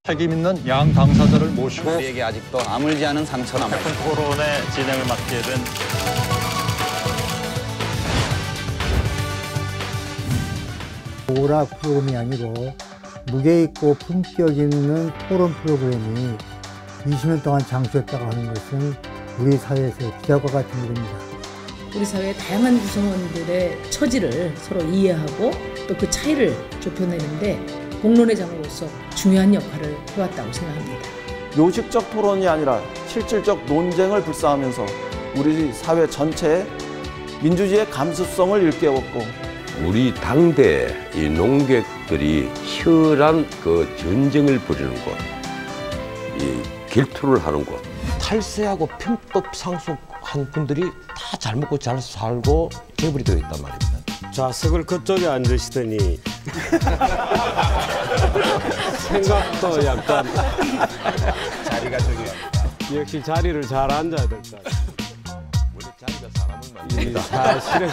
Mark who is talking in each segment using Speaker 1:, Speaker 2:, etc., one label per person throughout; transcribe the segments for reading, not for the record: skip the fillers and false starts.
Speaker 1: 책임 있는 양 당사자를 모시고
Speaker 2: 우리에게 아직도 아물지 않은 상처 남아
Speaker 3: 백분 토론의 진행을 맡게 된
Speaker 4: 오락 프로그램이 아니고 무게 있고 품격 있는 토론 프로그램이 20년 동안 장수했다고 하는 것은 우리 사회에서의 기적과 같은 일입니다.
Speaker 5: 우리 사회의 다양한 구성원들의 처지를 서로 이해하고 또 그 차이를 좁혀내는데 공론의 장으로서 중요한 역할을 해왔다고 생각합니다.
Speaker 6: 요식적 토론이 아니라 실질적 논쟁을 불사하면서 우리 사회 전체의 민주주의의 감수성을 일깨웠고
Speaker 7: 우리 당대 이 농객들이 치열한 그 전쟁을 벌이는 곳, 이 길투를 하는 곳.
Speaker 8: 탈세하고 편법 상속한 분들이 다 잘 먹고 잘 살고 개불이 되어 있단 말입니다.
Speaker 9: 좌석을 그쪽에 앉으시더니 생각도 약간
Speaker 7: 자리가 중요합니다.
Speaker 9: 역시 자리를 잘 앉아야 될 것 같아요.
Speaker 7: 원래 자리가 사람을 만듭니다.
Speaker 9: 사실은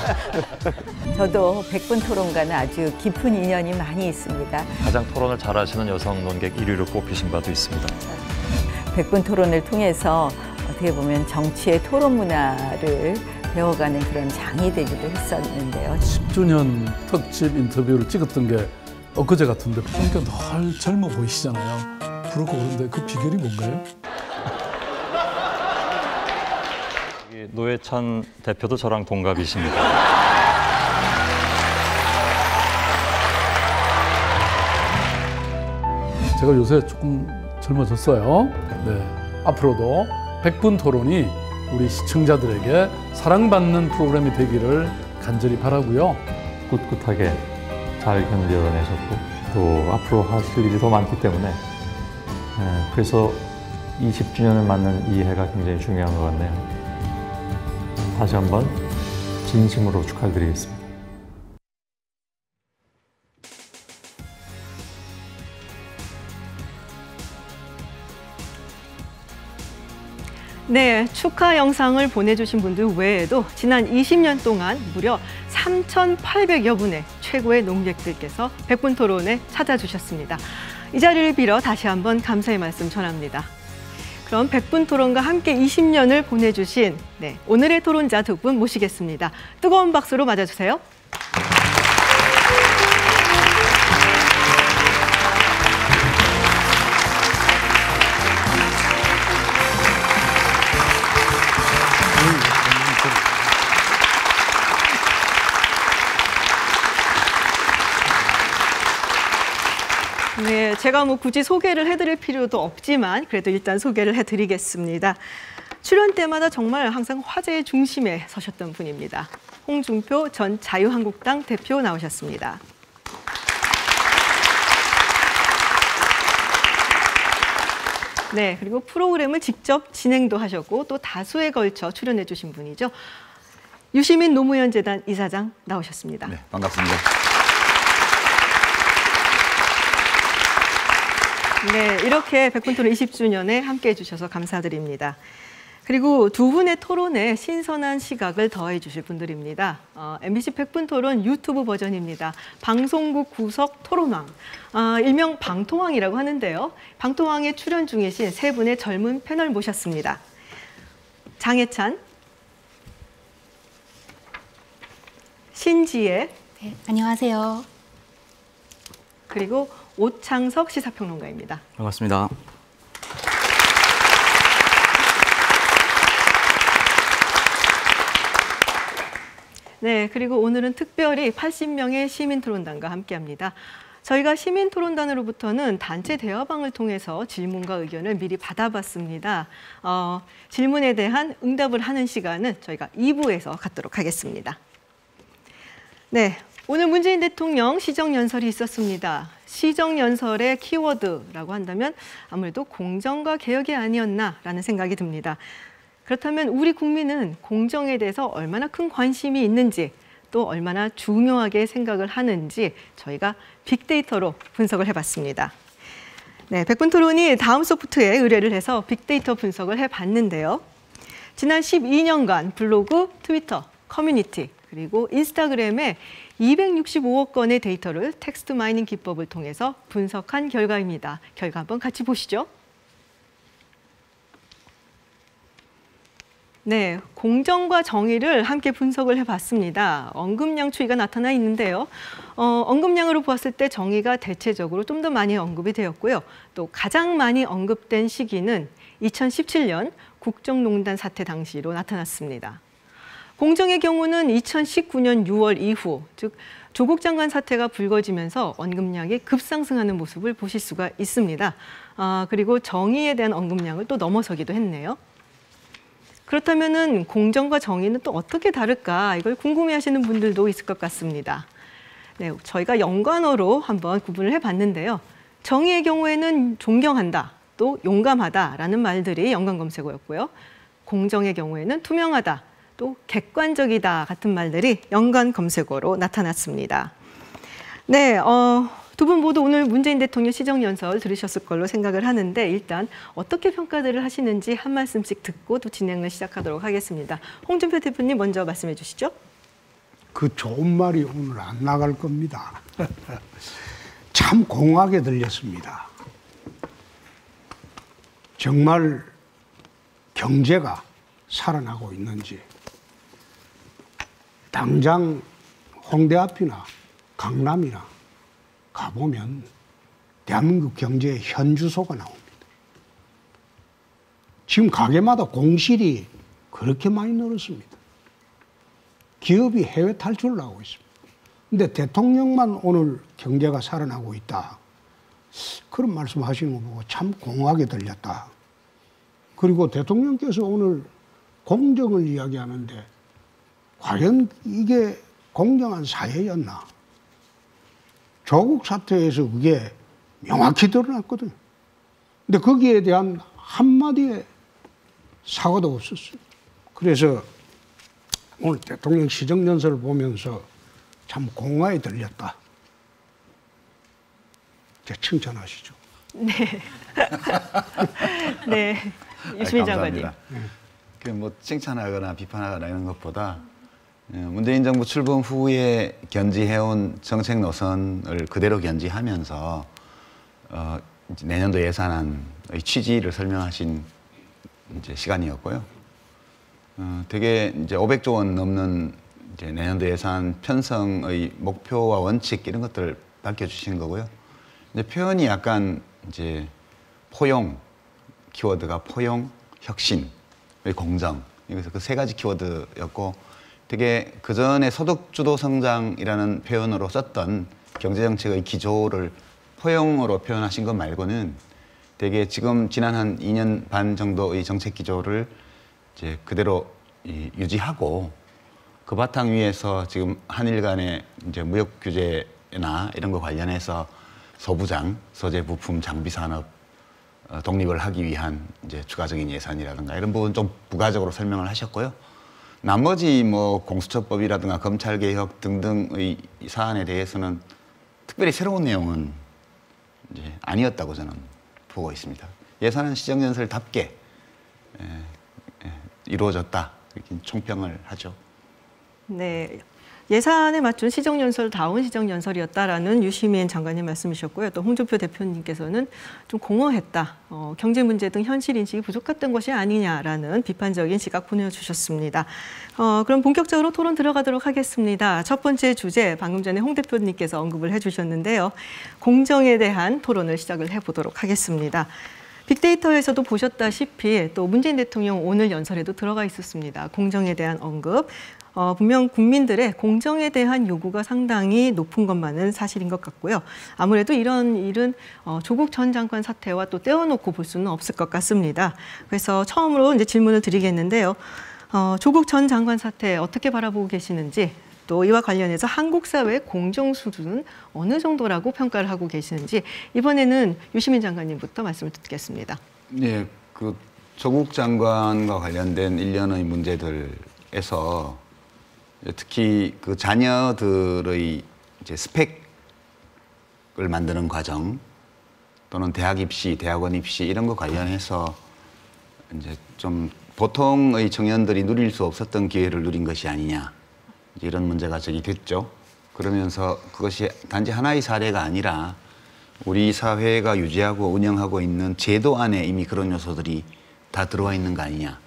Speaker 10: 저도 백분 토론과는 아주 깊은 인연이 많이 있습니다.
Speaker 3: 가장 토론을 잘하시는 여성 논객 1위로 뽑히신 바도 있습니다.
Speaker 10: 백분 토론을 통해서 어떻게 보면 정치의 토론 문화를 배워가는 그런 장이 되기도 했었는데요.
Speaker 11: 10주년 특집 인터뷰를 찍었던 게 엊그제 같은데 보니까 늘 젊어 보이시잖아요. 부럽고 그런데 그 비결이 뭔가요?
Speaker 3: 노회찬 대표도 저랑 동갑이십니다.
Speaker 11: 제가 요새 조금 젊어졌어요. 네, 앞으로도 백분 토론이 우리 시청자들에게 사랑받는 프로그램이 되기를 간절히 바라고요.
Speaker 3: 꿋꿋하게 잘 견뎌내셨고 또 앞으로 하실 일이 더 많기 때문에 그래서 20주년을 맞는 이 해가 굉장히 중요한 것 같네요. 다시 한번 진심으로 축하드리겠습니다.
Speaker 12: 네, 축하 영상을 보내주신 분들 외에도 지난 20년 동안 무려 3,800여 분의 최고의 농객들께서 백분 토론에 찾아주셨습니다. 이 자리를 빌어 다시 한번 감사의 말씀 전합니다. 그럼 백분 토론과 함께 20년을 보내주신 오늘의 토론자 두 분 모시겠습니다. 뜨거운 박수로 맞아주세요. 네, 제가 굳이 소개를 해드릴 필요도 없지만 그래도 일단 소개를 해드리겠습니다. 출연 때마다 정말 항상 화제의 중심에 서셨던 분입니다. 홍준표 전 자유한국당 대표 나오셨습니다. 네, 그리고 프로그램을 직접 진행도 하셨고 또 다수에 걸쳐 출연해 주신 분이죠. 유시민 노무현 재단 이사장 나오셨습니다.
Speaker 2: 네, 반갑습니다.
Speaker 12: 네, 이렇게 백분 토론 20주년에 함께해 주셔서 감사드립니다. 그리고 두 분의 토론에 신선한 시각을 더해 주실 분들입니다. MBC 백분 토론 유튜브 버전입니다. 방송국 구석 토론왕, 일명 방토왕이라고 하는데요. 방토왕에 출연 중이신 세 분의 젊은 패널 모셨습니다. 장혜찬, 신지혜,
Speaker 13: 네, 안녕하세요.
Speaker 12: 그리고 오창석 시사평론가입니다.
Speaker 2: 반갑습니다.
Speaker 12: 네, 그리고 오늘은 특별히 80명의 시민토론단과 함께합니다. 저희가 시민토론단으로부터는 단체 대화방을 통해서 질문과 의견을 미리 받아봤습니다. 질문에 대한 응답을 하는 시간은 저희가 2부에서 갖도록 하겠습니다. 네, 오늘 문재인 대통령 시정연설이 있었습니다. 시정연설의 키워드라고 한다면 아무래도 공정과 개혁이 아니었나라는 생각이 듭니다. 그렇다면 우리 국민은 공정에 대해서 얼마나 큰 관심이 있는지 또 얼마나 중요하게 생각을 하는지 저희가 빅데이터로 분석을 해봤습니다. 네, 백분 토론이 다음 소프트에 의뢰를 해서 빅데이터 분석을 해봤는데요. 지난 12년간 블로그, 트위터, 커뮤니티, 그리고 인스타그램에 265억 건의 데이터를 텍스트 마이닝 기법을 통해서 분석한 결과입니다. 결과 한번 같이 보시죠. 네, 공정과 정의를 함께 분석을 해봤습니다. 언급량 추이가 나타나 있는데요. 언급량으로 보았을 때 정의가 대체적으로 좀 더 많이 언급이 되었고요. 또 가장 많이 언급된 시기는 2017년 국정농단 사태 당시로 나타났습니다. 공정의 경우는 2019년 6월 이후, 즉 조국 장관 사태가 불거지면서 언급량이 급상승하는 모습을 보실 수가 있습니다. 그리고 정의에 대한 언급량을 또 넘어서기도 했네요. 그렇다면은 공정과 정의는 또 어떻게 다를까? 이걸 궁금해하시는 분들도 있을 것 같습니다. 네, 저희가 연관어로 한번 구분을 해봤는데요. 정의의 경우에는 존경한다, 또 용감하다라는 말들이 연관 검색어였고요. 공정의 경우에는 투명하다, 또 객관적이다 같은 말들이 연관 검색어로 나타났습니다. 네, 두 분 모두 오늘 문재인 대통령 시정연설 들으셨을 걸로 생각을 하는데 일단 어떻게 평가들을 하시는지 한 말씀씩 듣고 또 진행을 시작하도록 하겠습니다. 홍준표 대표님 먼저 말씀해 주시죠.
Speaker 13: 그 좋은 말이 오늘 안 나갈 겁니다. 참 공허하게 들렸습니다. 정말 경제가 살아나고 있는지 당장 홍대 앞이나 강남이나 가보면 대한민국 경제의 현주소가 나옵니다. 지금 가게마다 공실이 그렇게 많이 늘었습니다. 기업이 해외 탈출을 하고 있습니다. 근데 대통령만 오늘 경제가 살아나고 있다. 그런 말씀하시는 거 보고 참 공허하게 들렸다. 그리고 대통령께서 오늘 공정을 이야기하는데 과연 이게 공정한 사회였나? 조국 사태에서 그게 명확히 드러났거든요. 근데 거기에 대한 한마디의 사과도 없었어요. 그래서 오늘 대통령 시정연설을 보면서 참 공허에 들렸다. 칭찬하시죠.
Speaker 12: 네. 네. 유시민 장관님.
Speaker 2: 뭐 칭찬하거나 비판하거나 이런 것보다 문재인 정부 출범 후에 견지해온 정책 노선을 그대로 견지하면서 이제 내년도 예산안의 취지를 설명하신 이제 시간이었고요. 되게 이제 500조 원 넘는 이제 내년도 예산 편성의 목표와 원칙 이런 것들을 밝혀주신 거고요. 이제 표현이 약간 이제 포용, 키워드가 포용, 혁신, 공정, 여기서 그 세 가지 키워드였고 되게 그전에 소득주도 성장이라는 표현으로 썼던 경제정책의 기조를 포용으로 표현하신 것 말고는 되게 지금 지난 한 2년 반 정도의 정책 기조를 이제 그대로 유지하고 그 바탕 위에서 지금 한일 간의 이제 무역 규제나 이런 거 관련해서 소부장, 소재 부품 장비 산업 독립을 하기 위한 이제 추가적인 예산이라든가 이런 부분 좀 부가적으로 설명을 하셨고요. 나머지 뭐 공수처법이라든가 검찰개혁 등등의 사안에 대해서는 특별히 새로운 내용은 이제 아니었다고 저는 보고 있습니다. 예산은 시정연설답게 이루어졌다 이렇게 총평을 하죠.
Speaker 12: 네. 예산에 맞춘 시정연설다운 시정연설이었다라는 유시민 장관님 말씀이셨고요. 또 홍준표 대표님께서는 좀 공허했다. 경제 문제 등 현실 인식이 부족했던 것이 아니냐라는 비판적인 시각 보내주셨습니다. 그럼 본격적으로 토론 들어가도록 하겠습니다. 첫 번째 주제, 방금 전에 홍 대표님께서 언급을 해주셨는데요. 공정에 대한 토론을 시작을 해보도록 하겠습니다. 빅데이터에서도 보셨다시피 또 문재인 대통령 오늘 연설에도 들어가 있었습니다. 공정에 대한 언급. 분명 국민들의 공정에 대한 요구가 상당히 높은 것만은 사실인 것 같고요. 아무래도 이런 일은 조국 전 장관 사태와 또 떼어놓고 볼 수는 없을 것 같습니다. 그래서 처음으로 이제 질문을 드리겠는데요. 조국 전 장관 사태 어떻게 바라보고 계시는지, 또 이와 관련해서 한국 사회의 공정 수준은 어느 정도라고 평가를 하고 계시는지 이번에는 유시민 장관님부터 말씀을 듣겠습니다.
Speaker 2: 네, 그 조국 장관과 관련된 일련의 문제들에서 특히 그 자녀들의 이제 스펙을 만드는 과정 또는 대학 입시, 대학원 입시 이런 거 관련해서 이제 좀 보통의 청년들이 누릴 수 없었던 기회를 누린 것이 아니냐 이런 문제가 제기됐죠. 그러면서 그것이 단지 하나의 사례가 아니라 우리 사회가 유지하고 운영하고 있는 제도 안에 이미 그런 요소들이 다 들어와 있는 거 아니냐.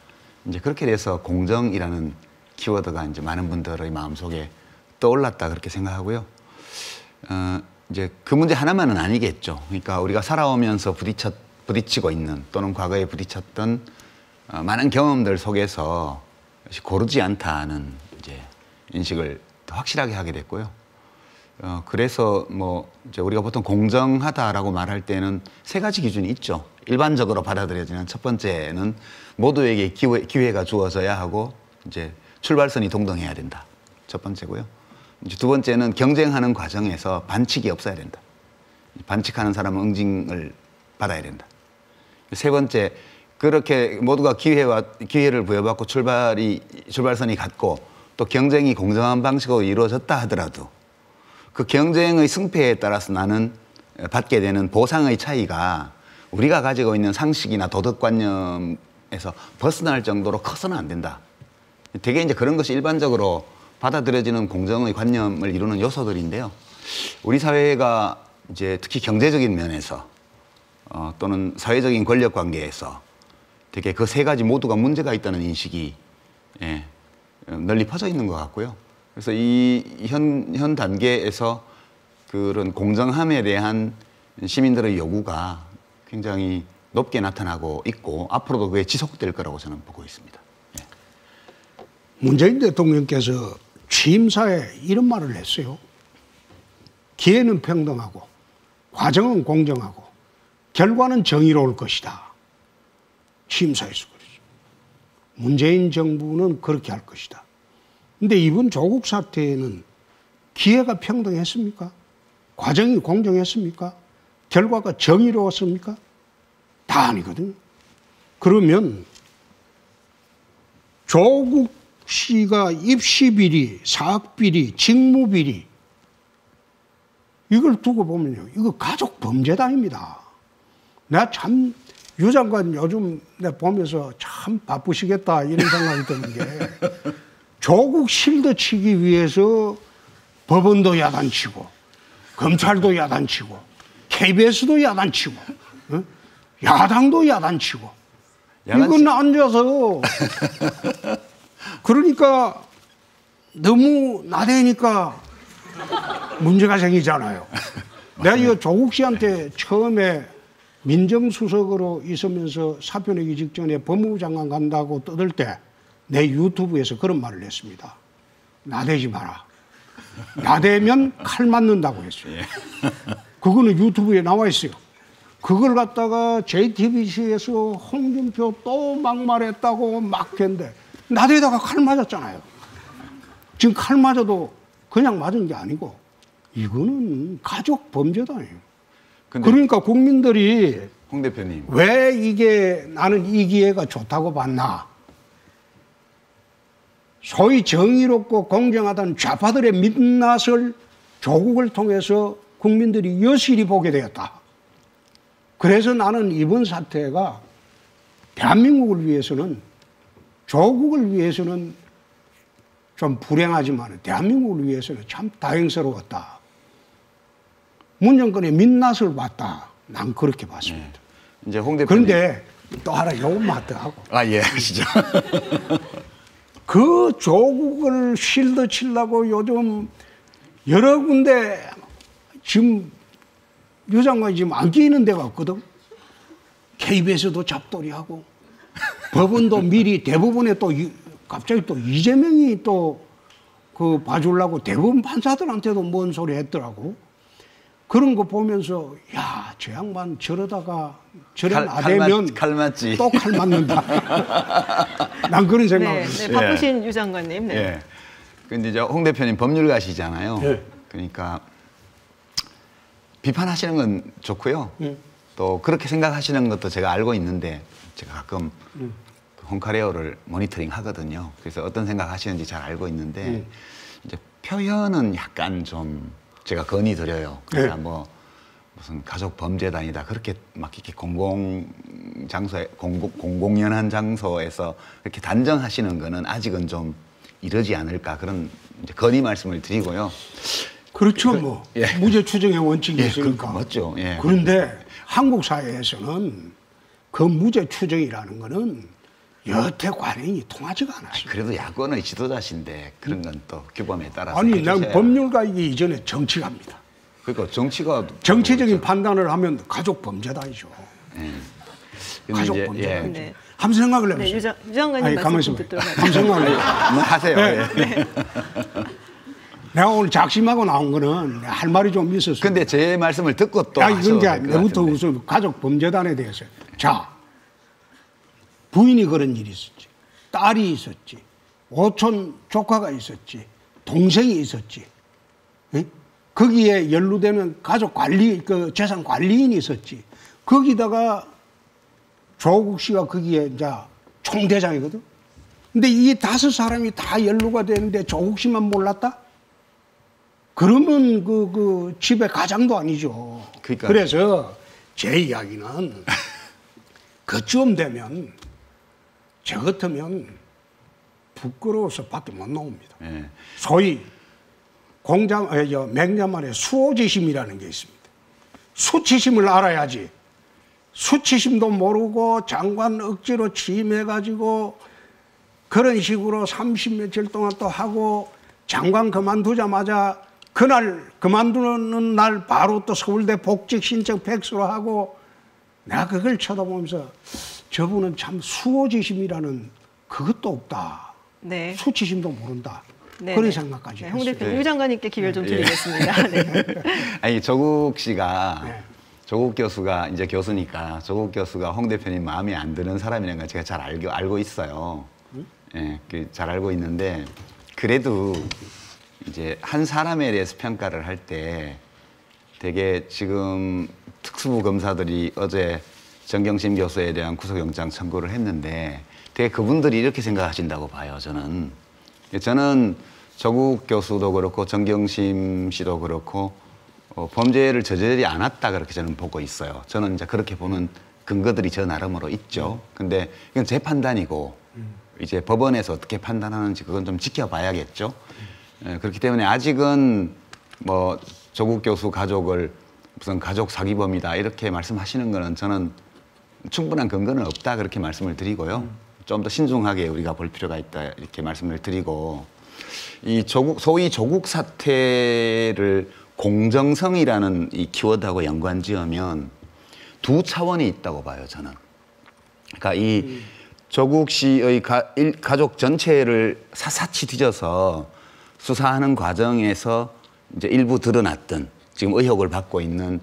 Speaker 2: 이제 그렇게 돼서 공정이라는 키워드가 이제 많은 분들의 마음속에 떠올랐다 그렇게 생각하고요. 이제 그 문제 하나만은 아니겠죠. 그러니까 우리가 살아오면서 부딪히고 있는 또는 과거에 부딪혔던 많은 경험들 속에서 고르지 않다는 이제 인식을 더 확실하게 하게 됐고요. 그래서 뭐 이제 우리가 보통 공정하다라고 말할 때는 세 가지 기준이 있죠. 일반적으로 받아들여지는 첫 번째는 모두에게 기회가 주어져야 하고 이제 출발선이 동등해야 된다. 첫 번째고요. 이제 두 번째는 경쟁하는 과정에서 반칙이 없어야 된다. 반칙하는 사람은 응징을 받아야 된다. 세 번째, 그렇게 모두가 기회를 부여받고 출발선이 같고 또 경쟁이 공정한 방식으로 이루어졌다 하더라도 그 경쟁의 승패에 따라서 나는 받게 되는 보상의 차이가 우리가 가지고 있는 상식이나 도덕관념에서 벗어날 정도로 커서는 안 된다. 되게 이제 그런 것이 일반적으로 받아들여지는 공정의 관념을 이루는 요소들인데요. 우리 사회가 이제 특히 경제적인 면에서 또는 사회적인 권력 관계에서 되게 그 세 가지 모두가 문제가 있다는 인식이 널리 퍼져 있는 것 같고요. 그래서 이 현 단계에서 그런 공정함에 대한 시민들의 요구가 굉장히 높게 나타나고 있고 앞으로도 그게 지속될 거라고 저는 보고 있습니다.
Speaker 13: 문재인 대통령께서 취임사에 이런 말을 했어요. 기회는 평등하고 과정은 공정하고 결과는 정의로울 것이다. 취임사에서 그랬죠. 문재인 정부는 그렇게 할 것이다. 근데 이번 조국 사태에는 기회가 평등했습니까? 과정이 공정했습니까? 결과가 정의로웠습니까? 다 아니거든요. 그러면 조국 씨가 입시비리, 사학비리, 직무비리 이걸 두고 보면요. 이거 가족 범죄다입니다. 내가 참 유 장관 요즘 내가 보면서 참 바쁘시겠다 이런 생각이 드는 게 조국 실드 치기 위해서 법원도 야단치고 검찰도 야단치고 KBS도 야단치고 야당도 야단치고 이건 앉아서 그러니까 너무 나대니까 문제가 생기잖아요. 내가 이 조국 씨한테 처음에 민정수석으로 있으면서 사표 내기 직전에 법무부 장관 간다고 떠들 때 내 유튜브에서 그런 말을 했습니다. 나대지 마라. 나대면 칼 맞는다고 했어요. 그거는 유튜브에 나와 있어요. 그걸 갖다가 JTBC에서 홍준표 또 막말했다고 막 했는데 나대다가 칼 맞았잖아요. 지금 칼 맞아도 그냥 맞은 게 아니고 이거는 가족 범죄다예요. 그러니까 국민들이
Speaker 2: 홍 대표님
Speaker 13: 왜 이게 나는 이 기회가 좋다고 봤나? 소위 정의롭고 공정하다는 좌파들의 민낯을 조국을 통해서 국민들이 여실히 보게 되었다. 그래서 나는 이번 사태가 대한민국을 위해서는 조국을 위해서는 좀 불행하지만 대한민국을 위해서는 참 다행스러웠다. 문 정권의 민낯을 봤다. 난 그렇게 봤습니다.
Speaker 2: 이제 홍 대표님.
Speaker 13: 그런데 또 하나 요것만 더 하고.
Speaker 2: 예, 하시죠.
Speaker 13: 그 조국을 실드 치려고 요즘 여러 군데 지금 유 장관이 지금 안 끼는 데가 없거든. KBS도 잡돌이하고 법원도 미리 대법원에 또 갑자기 또 이재명이 또 그 봐주려고 대법원 판사들한테도 뭔 소리 했더라고. 그런 거 보면서 야, 저 양반 저러다가 저래 나대면
Speaker 2: 칼 맞지.
Speaker 13: 또 칼 맞는다. 난 그런 생각을
Speaker 12: 네, 네, 바쁘신 유 장관님. 네.
Speaker 2: 예. 근데 이제 홍 대표님 법률가시잖아요.
Speaker 13: 네.
Speaker 2: 그러니까 비판하시는 건 좋고요. 또 그렇게 생각하시는 것도 제가 알고 있는데 제가 가끔 홈카레오를 모니터링 하거든요. 그래서 어떤 생각하시는지 잘 알고 있는데 이제 표현은 약간 좀 제가 건의드려요. 그러니까 뭐 무슨 가족 범죄단이다 그렇게 막 이렇게 공공 장소에 공공연한 장소에서 이렇게 단정하시는 거는 아직은 좀 이러지 않을까 그런 이제 건의 말씀을 드리고요.
Speaker 13: 그렇죠, 뭐.
Speaker 2: 예.
Speaker 13: 무죄 추정의 원칙이
Speaker 2: 예,
Speaker 13: 있으니까.
Speaker 2: 맞죠. 예.
Speaker 13: 그런데 한국 사회에서는 그 무죄 추정이라는 거는 여태 관행이 통하지가 않았어요.
Speaker 2: 그래도 야권의 지도자신데 그런 건 또 규범에 따라서
Speaker 13: 아니, 난
Speaker 2: 해주셔야.
Speaker 13: 법률가이기 이전에 정치가입니다.
Speaker 2: 그러니까 정치가
Speaker 13: 정치적인 판단을 하면 가족 범죄다이죠.
Speaker 2: 예.
Speaker 13: 가족
Speaker 2: 이제,
Speaker 13: 범죄.
Speaker 2: 예.
Speaker 12: 네.
Speaker 13: 한번 생각을
Speaker 12: 네,
Speaker 13: 해보세요.
Speaker 12: 유장관님
Speaker 13: 아니,
Speaker 12: 말씀
Speaker 13: 가만히
Speaker 12: 좀
Speaker 13: 있어봐요.
Speaker 12: 듣도록
Speaker 13: 한번 생각을 해보세요.
Speaker 2: 뭐 하세요.
Speaker 13: 네.
Speaker 2: 예.
Speaker 13: 내가 오늘 작심하고 나온 거는 할 말이 좀 있었어요.
Speaker 2: 근데 제 말씀을 듣고 또
Speaker 13: 아니,
Speaker 2: 하셔도
Speaker 13: 근데
Speaker 2: 될것
Speaker 13: 내부터
Speaker 2: 같은데.
Speaker 13: 우선 가족 범죄단에 대해서. 자, 부인이 그런 일이 있었지. 딸이 있었지. 오촌 조카가 있었지. 동생이 있었지. 예? 거기에 연루되는 가족 관리, 그 재산 관리인이 있었지. 거기다가 조국 씨가 거기에 이제 총대장이거든. 근데 이 5사람이 다 연루가 되는데 조국 씨만 몰랐다? 그러면 그 집의 가장도 아니죠.
Speaker 2: 그러니까.
Speaker 13: 그래서 제 이야기는 그쯤 되면 저 같으면 부끄러워서 밖에 못 나옵니다.
Speaker 2: 예.
Speaker 13: 소위 맹자말에 수호지심이라는 게 있습니다. 수치심을 알아야지. 수치심도 모르고 장관 억지로 취임해가지고 그런 식으로 30며칠 동안 또 하고 장관 그만두자마자 그날 그만두는 날 바로 또 서울대 복직 신청 팩스로 하고 내가 그걸 쳐다보면서 저분은 참 수호지심이라는 그것도 없다.
Speaker 12: 네.
Speaker 13: 수치심도 모른다.
Speaker 12: 네,
Speaker 13: 그런
Speaker 12: 네.
Speaker 13: 생각까지
Speaker 12: 네,
Speaker 13: 했어요.
Speaker 12: 홍 대표님, 유 장관님께 기회를 좀 드리겠습니다. 네.
Speaker 2: 아니 조국 씨가 조국 교수가 이제 교수니까 조국 교수가 홍 대표님 마음에 안 드는 사람이라는 걸 제가 잘 알고 있어요. 예, 잘 알고 있는데 그래도 이제 한 사람에 대해서 평가를 할 때 되게 지금 특수부 검사들이 어제 정경심 교수에 대한 구속영장 청구를 했는데 되게 그분들이 이렇게 생각하신다고 봐요. 저는 조국 교수도 그렇고 정경심 씨도 그렇고 범죄를 저지르지 않았다 그렇게 저는 보고 있어요. 저는 이제 그렇게 보는 근거들이 저 나름으로 있죠. 근데 이건 제 판단이고 이제 법원에서 어떻게 판단하는지 그건 좀 지켜봐야겠죠. 그렇기 때문에 아직은 뭐 조국 교수 가족을 무슨 가족 사기범이다 이렇게 말씀하시는 거는 저는 충분한 근거는 없다 그렇게 말씀을 드리고요. 좀 더 신중하게 우리가 볼 필요가 있다 이렇게 말씀을 드리고 이 소위 조국 사태를 공정성이라는 이 키워드하고 연관지으면 두 차원이 있다고 봐요, 저는. 그러니까 이 조국 씨의 가족 전체를 샅샅이 뒤져서 수사하는 과정에서 이제 일부 드러났던 지금 의혹을 받고 있는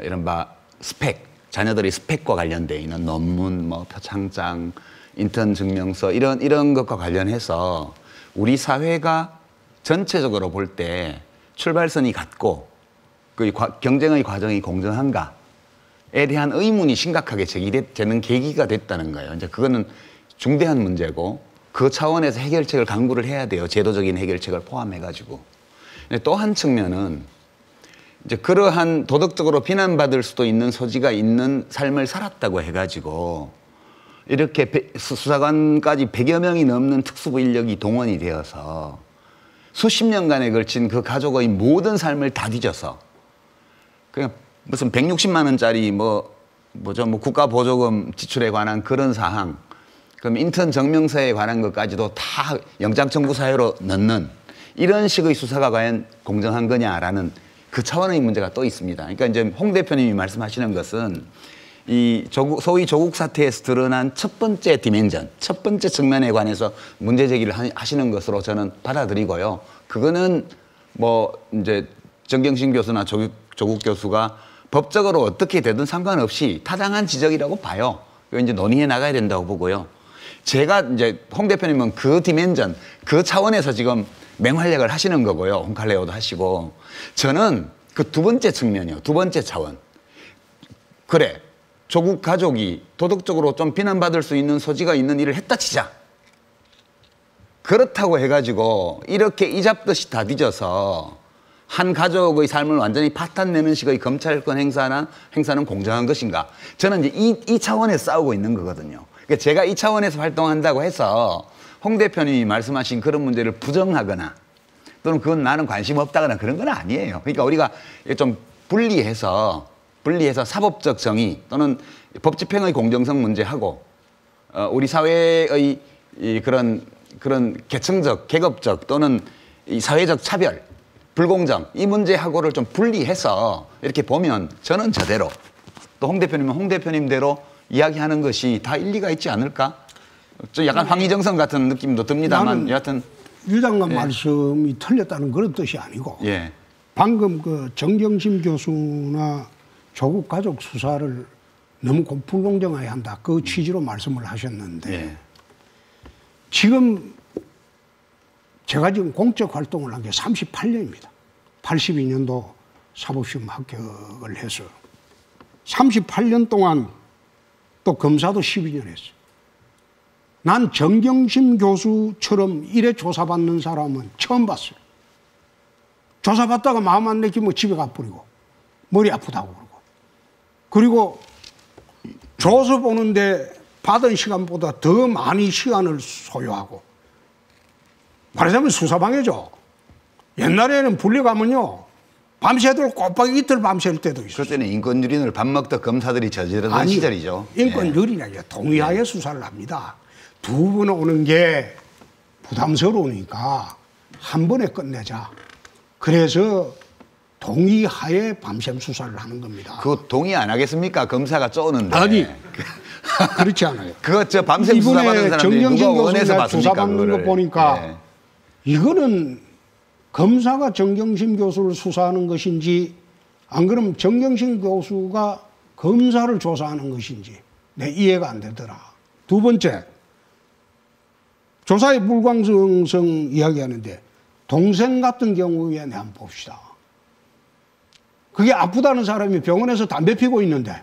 Speaker 2: 이른바 스펙, 자녀들이 스펙과 관련돼 있는 논문, 뭐 표창장, 인턴 증명서 이런 것과 관련해서 우리 사회가 전체적으로 볼 때 출발선이 같고 그 경쟁의 과정이 공정한가에 대한 의문이 심각하게 제기되는 계기가 됐다는 거예요. 이제 그거는 중대한 문제고 그 차원에서 해결책을 강구를 해야 돼요. 제도적인 해결책을 포함해가지고. 또 한 측면은 이제 그러한 도덕적으로 비난받을 수도 있는 소지가 있는 삶을 살았다고 해가지고 이렇게 수사관까지 100여 명이 넘는 특수부 인력이 동원이 되어서 수십 년간에 걸친 그 가족의 모든 삶을 다 뒤져서 그냥 무슨 160만 원짜리 뭐 국가보조금 지출에 관한 그런 사항, 그럼 인턴 증명서에 관한 것까지도 다 영장청구 사유로 넣는 이런 식의 수사가 과연 공정한 거냐라는 그 차원의 문제가 또 있습니다. 그러니까 이제 홍 대표님이 말씀하시는 것은 이 소위 조국 사태에서 드러난 첫 번째 디멘전, 첫 번째 측면에 관해서 문제 제기를 하시는 것으로 저는 받아들이고요. 그거는 뭐 이제 정경심 교수나 조국 교수가 법적으로 어떻게 되든 상관없이 타당한 지적이라고 봐요. 이거 이제 논의해 나가야 된다고 보고요. 제가 이제 홍 대표님은 그 디멘전, 그 차원에서 지금 맹활약을 하시는 거고요. 홍칼레오도 하시고. 저는 그 두 번째 측면이요. 두 번째 차원. 그래. 조국 가족이 도덕적으로 좀 비난받을 수 있는 소지가 있는 일을 했다 치자. 그렇다고 해가지고 이렇게 이잡듯이 다 뒤져서 한 가족의 삶을 완전히 파탄내는 식의 검찰권 행사는 공정한 것인가? 저는 이제 이 차원에서 싸우고 있는 거거든요. 그러니까 제가 이 차원에서 활동한다고 해서 홍 대표님이 말씀하신 그런 문제를 부정하거나 또는 그건 나는 관심 없다거나 그런 건 아니에요. 그러니까 우리가 좀 분리해서 사법적 정의 또는 법 집행의 공정성 문제하고 우리 사회의 이 그런 계층적, 계급적 또는 이 사회적 차별, 불공정 이 문제하고를 좀 분리해서 이렇게 보면 저는 저대로 또 홍 대표님은 홍 대표님대로 이야기하는 것이 다 일리가 있지 않을까? 좀 약간 황희정성 같은 느낌도 듭니다만 여하튼
Speaker 13: 유 장관 말씀이 틀렸다는 그런 뜻이 아니고
Speaker 2: 예.
Speaker 13: 방금 그 정경심 교수나 조국 가족 수사를 너무 불공정해야 한다. 그 취지로 말씀을 하셨는데 지금 제가 지금 공적 활동을 한 게 38년입니다. 82년도 사법시험 합격을 해서 38년 동안 또 검사도 12년 했어요. 난 정경심 교수처럼 이래 조사받는 사람은 처음 봤어요. 조사받다가 마음 안 내키면 집에 가버리고 머리 아프다고 그러고 그리고 조사 보는데 받은 시간보다 더 많이 시간을 소요하고 말하자면 수사방해죠. 옛날에는 분리가면요 밤새도록 꼬박이 이틀 밤샐 때도 있어요.
Speaker 2: 그때는 인권유린을 밥 먹던 검사들이 저지르던 시절이죠.
Speaker 13: 인권유린이야. 동의하에 수사를 합니다. 두 분 오는 게 부담스러우니까 한 번에 끝내자. 그래서 동의하에 밤샘 수사를 하는 겁니다.
Speaker 2: 그거 동의 안 하겠습니까? 검사가 쪼는데.
Speaker 13: 아니, 그렇지 않아요.
Speaker 2: 그거 저 밤샘 수사받는 사람들이 누가 원해서 봤습니까?
Speaker 13: 조사받는 거 보니까 이거는 검사가 정경심 교수를 수사하는 것인지 안 그러면 정경심 교수가 검사를 조사하는 것인지 내 이해가 안 되더라. 두 번째, 조사의 불공정성 이야기하는데 동생 같은 경우에 한번 봅시다. 그게 아프다는 사람이 병원에서 담배 피고 있는데.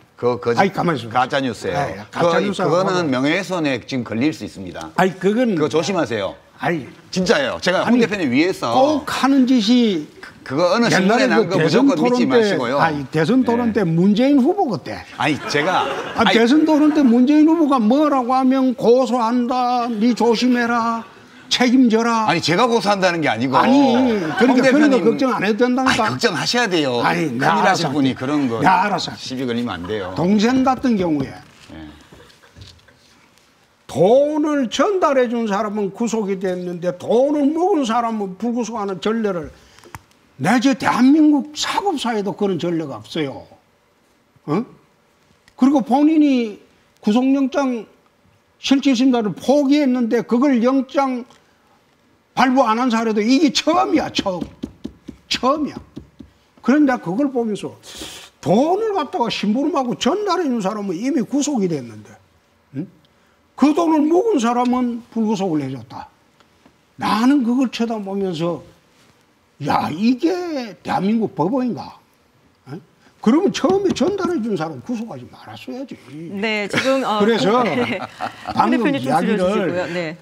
Speaker 13: 아니, 가만히 있어.
Speaker 2: 가짜 뉴스예요. 그거는 명예훼손에 지금 걸릴 수 있습니다.
Speaker 13: 아니, 그거
Speaker 2: 조심하세요.
Speaker 13: 아니,
Speaker 2: 진짜예요. 제가 홍 대표님 위해서
Speaker 13: 꼭 하는 짓이
Speaker 2: 그거 어느 신문에 난 거 무조건 믿지 마시고요.
Speaker 13: 아니, 대선 토론 때 문재인 후보 그때.
Speaker 2: 아니, 제가
Speaker 13: 대선 토론 때 문재인 후보가 뭐라고 하면 고소한다. 니 조심해라. 책임져라.
Speaker 2: 아니, 제가 고소한다는 게 아니고.
Speaker 13: 아니, 그러니까 그런 거 걱정 안 해도 된다니까.
Speaker 2: 아니, 걱정하셔야 돼요.
Speaker 13: 아니,
Speaker 2: 큰일 하실 분이 그런 거.
Speaker 13: 알아서.
Speaker 2: 시비 걸리면 안 돼요.
Speaker 13: 동생 같은 경우에 돈을 전달해 준 사람은 구속이 됐는데 돈을 먹은 사람은 불구속하는 전례를 내저 대한민국 사법사에도 그런 전례가 없어요. 그리고 본인이 구속영장 실질심사를 포기했는데 그걸 영장 발부 안 한 사례도 이게 처음이야. 처음이야. 그런데 그걸 보면서 돈을 갖다가 심부름하고 전달해 준 사람은 이미 구속이 됐는데 그 돈을 먹은 사람은 불구속을 해줬다. 나는 그걸 쳐다보면서 야, 이게 대한민국 법원인가? 그러면 처음에 전달해 준 사람 구속하지 말았어야지.
Speaker 12: 네, 지금
Speaker 13: 그래서
Speaker 12: 네.
Speaker 13: 방금 이야기를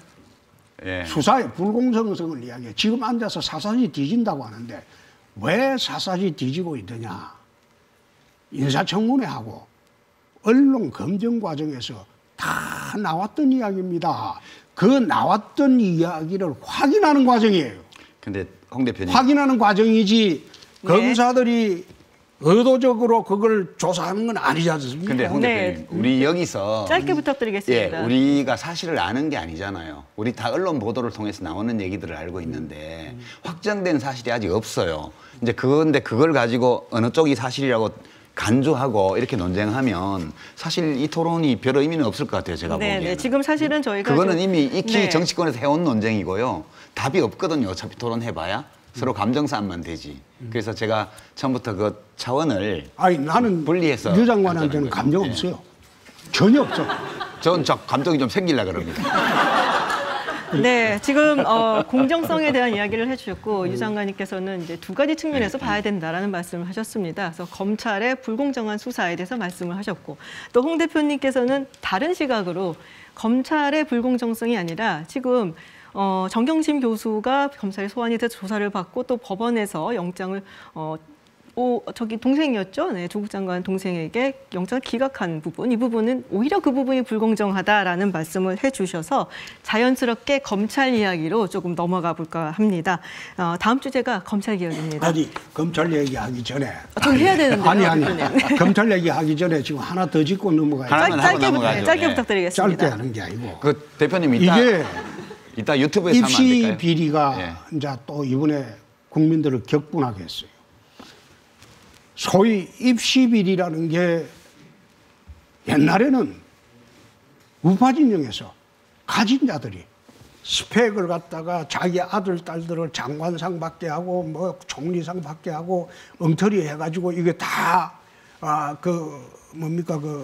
Speaker 12: 네.
Speaker 13: 수사의 불공정성을 이야기해. 지금 앉아서 사사지 뒤진다고 하는데 왜 사사지 뒤지고 있느냐? 인사청문회하고 언론 검증 과정에서 다 나왔던 이야기입니다. 그 나왔던 이야기를 확인하는 과정이에요.
Speaker 2: 근데 홍 대표님
Speaker 13: 확인하는 과정이지 검사들이 의도적으로 그걸 조사하는 건 아니지 않습니까?
Speaker 2: 근데 홍 대표님, 우리 여기서
Speaker 12: 짧게 부탁드리겠습니다.
Speaker 2: 우리가 사실을 아는 게 아니잖아요. 우리 다 언론 보도를 통해서 나오는 얘기들을 알고 있는데 확정된 사실이 아직 없어요. 이제 그걸 가지고 어느 쪽이 사실이라고 간주하고 이렇게 논쟁하면 사실 이 토론이 별 의미는 없을 것 같아요. 제가 보기에는.
Speaker 12: 네, 지금 사실은 저희가
Speaker 2: 그거는 이미 익히 정치권에서 해온 논쟁이고요. 답이 없거든요. 어차피 토론해봐야. 서로 감정 싸움만 되지. 그래서 제가 처음부터 그 차원을
Speaker 13: 나는
Speaker 2: 분리해서
Speaker 13: 유 장관한테는 감정 없어요. 전혀 없어.
Speaker 2: 전 저 감정이 좀 생기려고 그럽니다.
Speaker 12: 네, 지금 공정성에 대한 이야기를 해주셨고 유 장관님께서는 이제 두 가지 측면에서 봐야 된다라는 말씀을 하셨습니다. 그래서 검찰의 불공정한 수사에 대해서 말씀을 하셨고 또 홍 대표님께서는 다른 시각으로 검찰의 불공정성이 아니라 지금 정경심 교수가 검찰에 소환이 돼서 조사를 받고 또 법원에서 영장을 저기 동생이었죠. 네, 조국 장관 동생에게 영장을 기각한 부분, 이 부분은 오히려 그 부분이 불공정하다라는 말씀을 해주셔서 자연스럽게 검찰 이야기로 조금 넘어가 볼까 합니다. 다음 주제가 검찰 개혁입니다.
Speaker 13: 아니, 검찰 얘기하기 전에.
Speaker 12: 좀 해야 되는데요.
Speaker 13: 아니. 검찰 얘기하기 전에 지금 하나 더 짚고 넘어가야
Speaker 12: 돼. 짧게 부탁드리겠습니다.
Speaker 13: 짧게 하는 게 아니고.
Speaker 2: 그 대표님 이따 유튜브에
Speaker 13: 입시 비리가 이제 또 이번에 국민들을 격분하게 했어요. 소위 입시 비리라는 게 옛날에는 우파 진영에서 가진 자들이 스펙을 갖다가 자기 아들, 딸들을 장관상 받게 하고 뭐 총리상 받게 하고 엉터리 해가지고 이게 다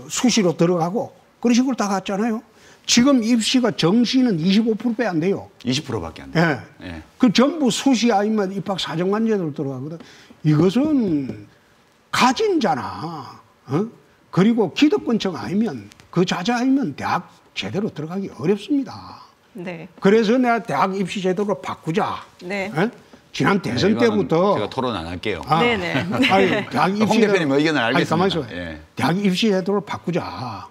Speaker 13: 수시로 들어가고 그런 식으로 다 갔잖아요. 지금 입시가 정시는 25%밖에 안 돼요.
Speaker 2: 20%밖에 안 돼요.
Speaker 13: 예. 그 전부 수시 아니면 입학 사정관제로 들어가거든. 이것은 가진 자나 그리고 기득권층 아니면 그 자자 아니면 대학 제대로 들어가기 어렵습니다.
Speaker 12: 네.
Speaker 13: 그래서 내가 대학 입시 제도를 바꾸자.
Speaker 12: 네.
Speaker 13: 지난 대선 때부터
Speaker 2: 제가 토론 안 할게요.
Speaker 12: 네네.
Speaker 13: 아니, 대학 입시
Speaker 2: 홍 대표님 의견을 알겠습니다.
Speaker 13: 대학 입시 제도를 바꾸자.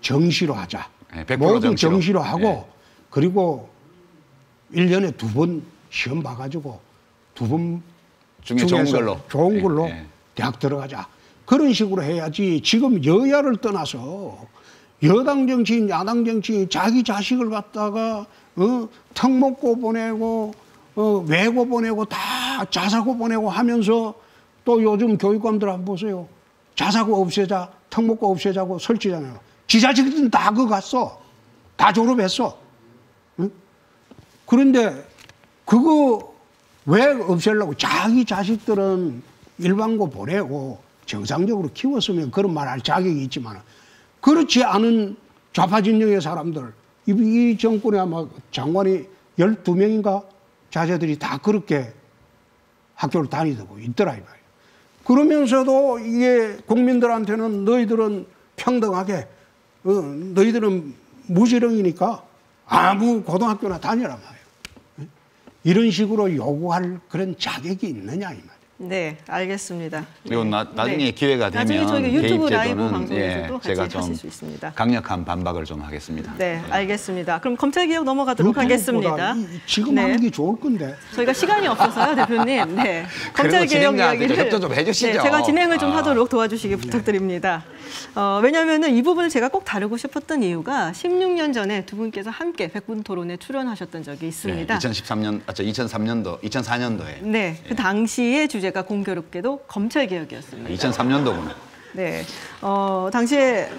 Speaker 13: 정시로 하자.
Speaker 2: 100%
Speaker 13: 모든
Speaker 2: 정시로.
Speaker 13: 정시로 하고 그리고 1년에 2번 시험 봐가지고 2번
Speaker 2: 중에 좋은 걸로
Speaker 13: 대학 들어가자. 그런 식으로 해야지. 지금 여야를 떠나서 여당 정치인, 야당 정치인 자기 자식을 갖다가 턱 먹고 보내고 외고 보내고 다 자사고 보내고 하면서 또 요즘 교육감들 한번 보세요. 자사고 없애자, 턱 먹고 없애자고 설치잖아요. 지 자식들은 다 그거 갔어. 다 졸업했어. 응? 그런데 그거 왜 없애려고? 자기 자식들은 일반고 보내고 정상적으로 키웠으면 그런 말 할 자격이 있지만 그렇지 않은 좌파 진영의 사람들, 이 정권에 아마 장관이 12명인가 자제들이 다 그렇게 학교를 다니고 있더라 이 말이에요. 그러면서도 이게 국민들한테는 너희들은 평등하게 너희들은 무지렁이니까 아무 고등학교나 다니란 말이에요. 이런 식으로 요구할 그런 자격이 있느냐 이 말이에요.
Speaker 12: 네, 알겠습니다.
Speaker 2: 그리고 나중에 기회가 되면
Speaker 12: 나중에 저희가 유튜브 라이브
Speaker 2: 개입제도는
Speaker 12: 방송에서도
Speaker 2: 제가
Speaker 12: 같이
Speaker 2: 좀
Speaker 12: 하실 수 있습니다.
Speaker 2: 강력한 반박을 좀 하겠습니다.
Speaker 12: 네, 알겠습니다. 그럼 검찰 개혁 넘어가도록 하겠습니다.
Speaker 13: 지금 하는 게 좋을 건데.
Speaker 12: 저희가 시간이 없어서요, 대표님. 네, 검찰 개혁 이야기를
Speaker 2: 협조 좀 해주시죠.
Speaker 12: 네, 제가 진행을 좀 하도록 도와주시기 부탁드립니다. 왜냐하면은 이 부분을 제가 꼭 다루고 싶었던 이유가 16년 전에 두 분께서 함께 100분 토론에 출연하셨던 적이 있습니다.
Speaker 2: 2004년도에.
Speaker 12: 네, 그 당시의 주제가 공교롭게도 검찰 개혁이었습니다.
Speaker 2: 2003년도구나.
Speaker 12: 네, 당시에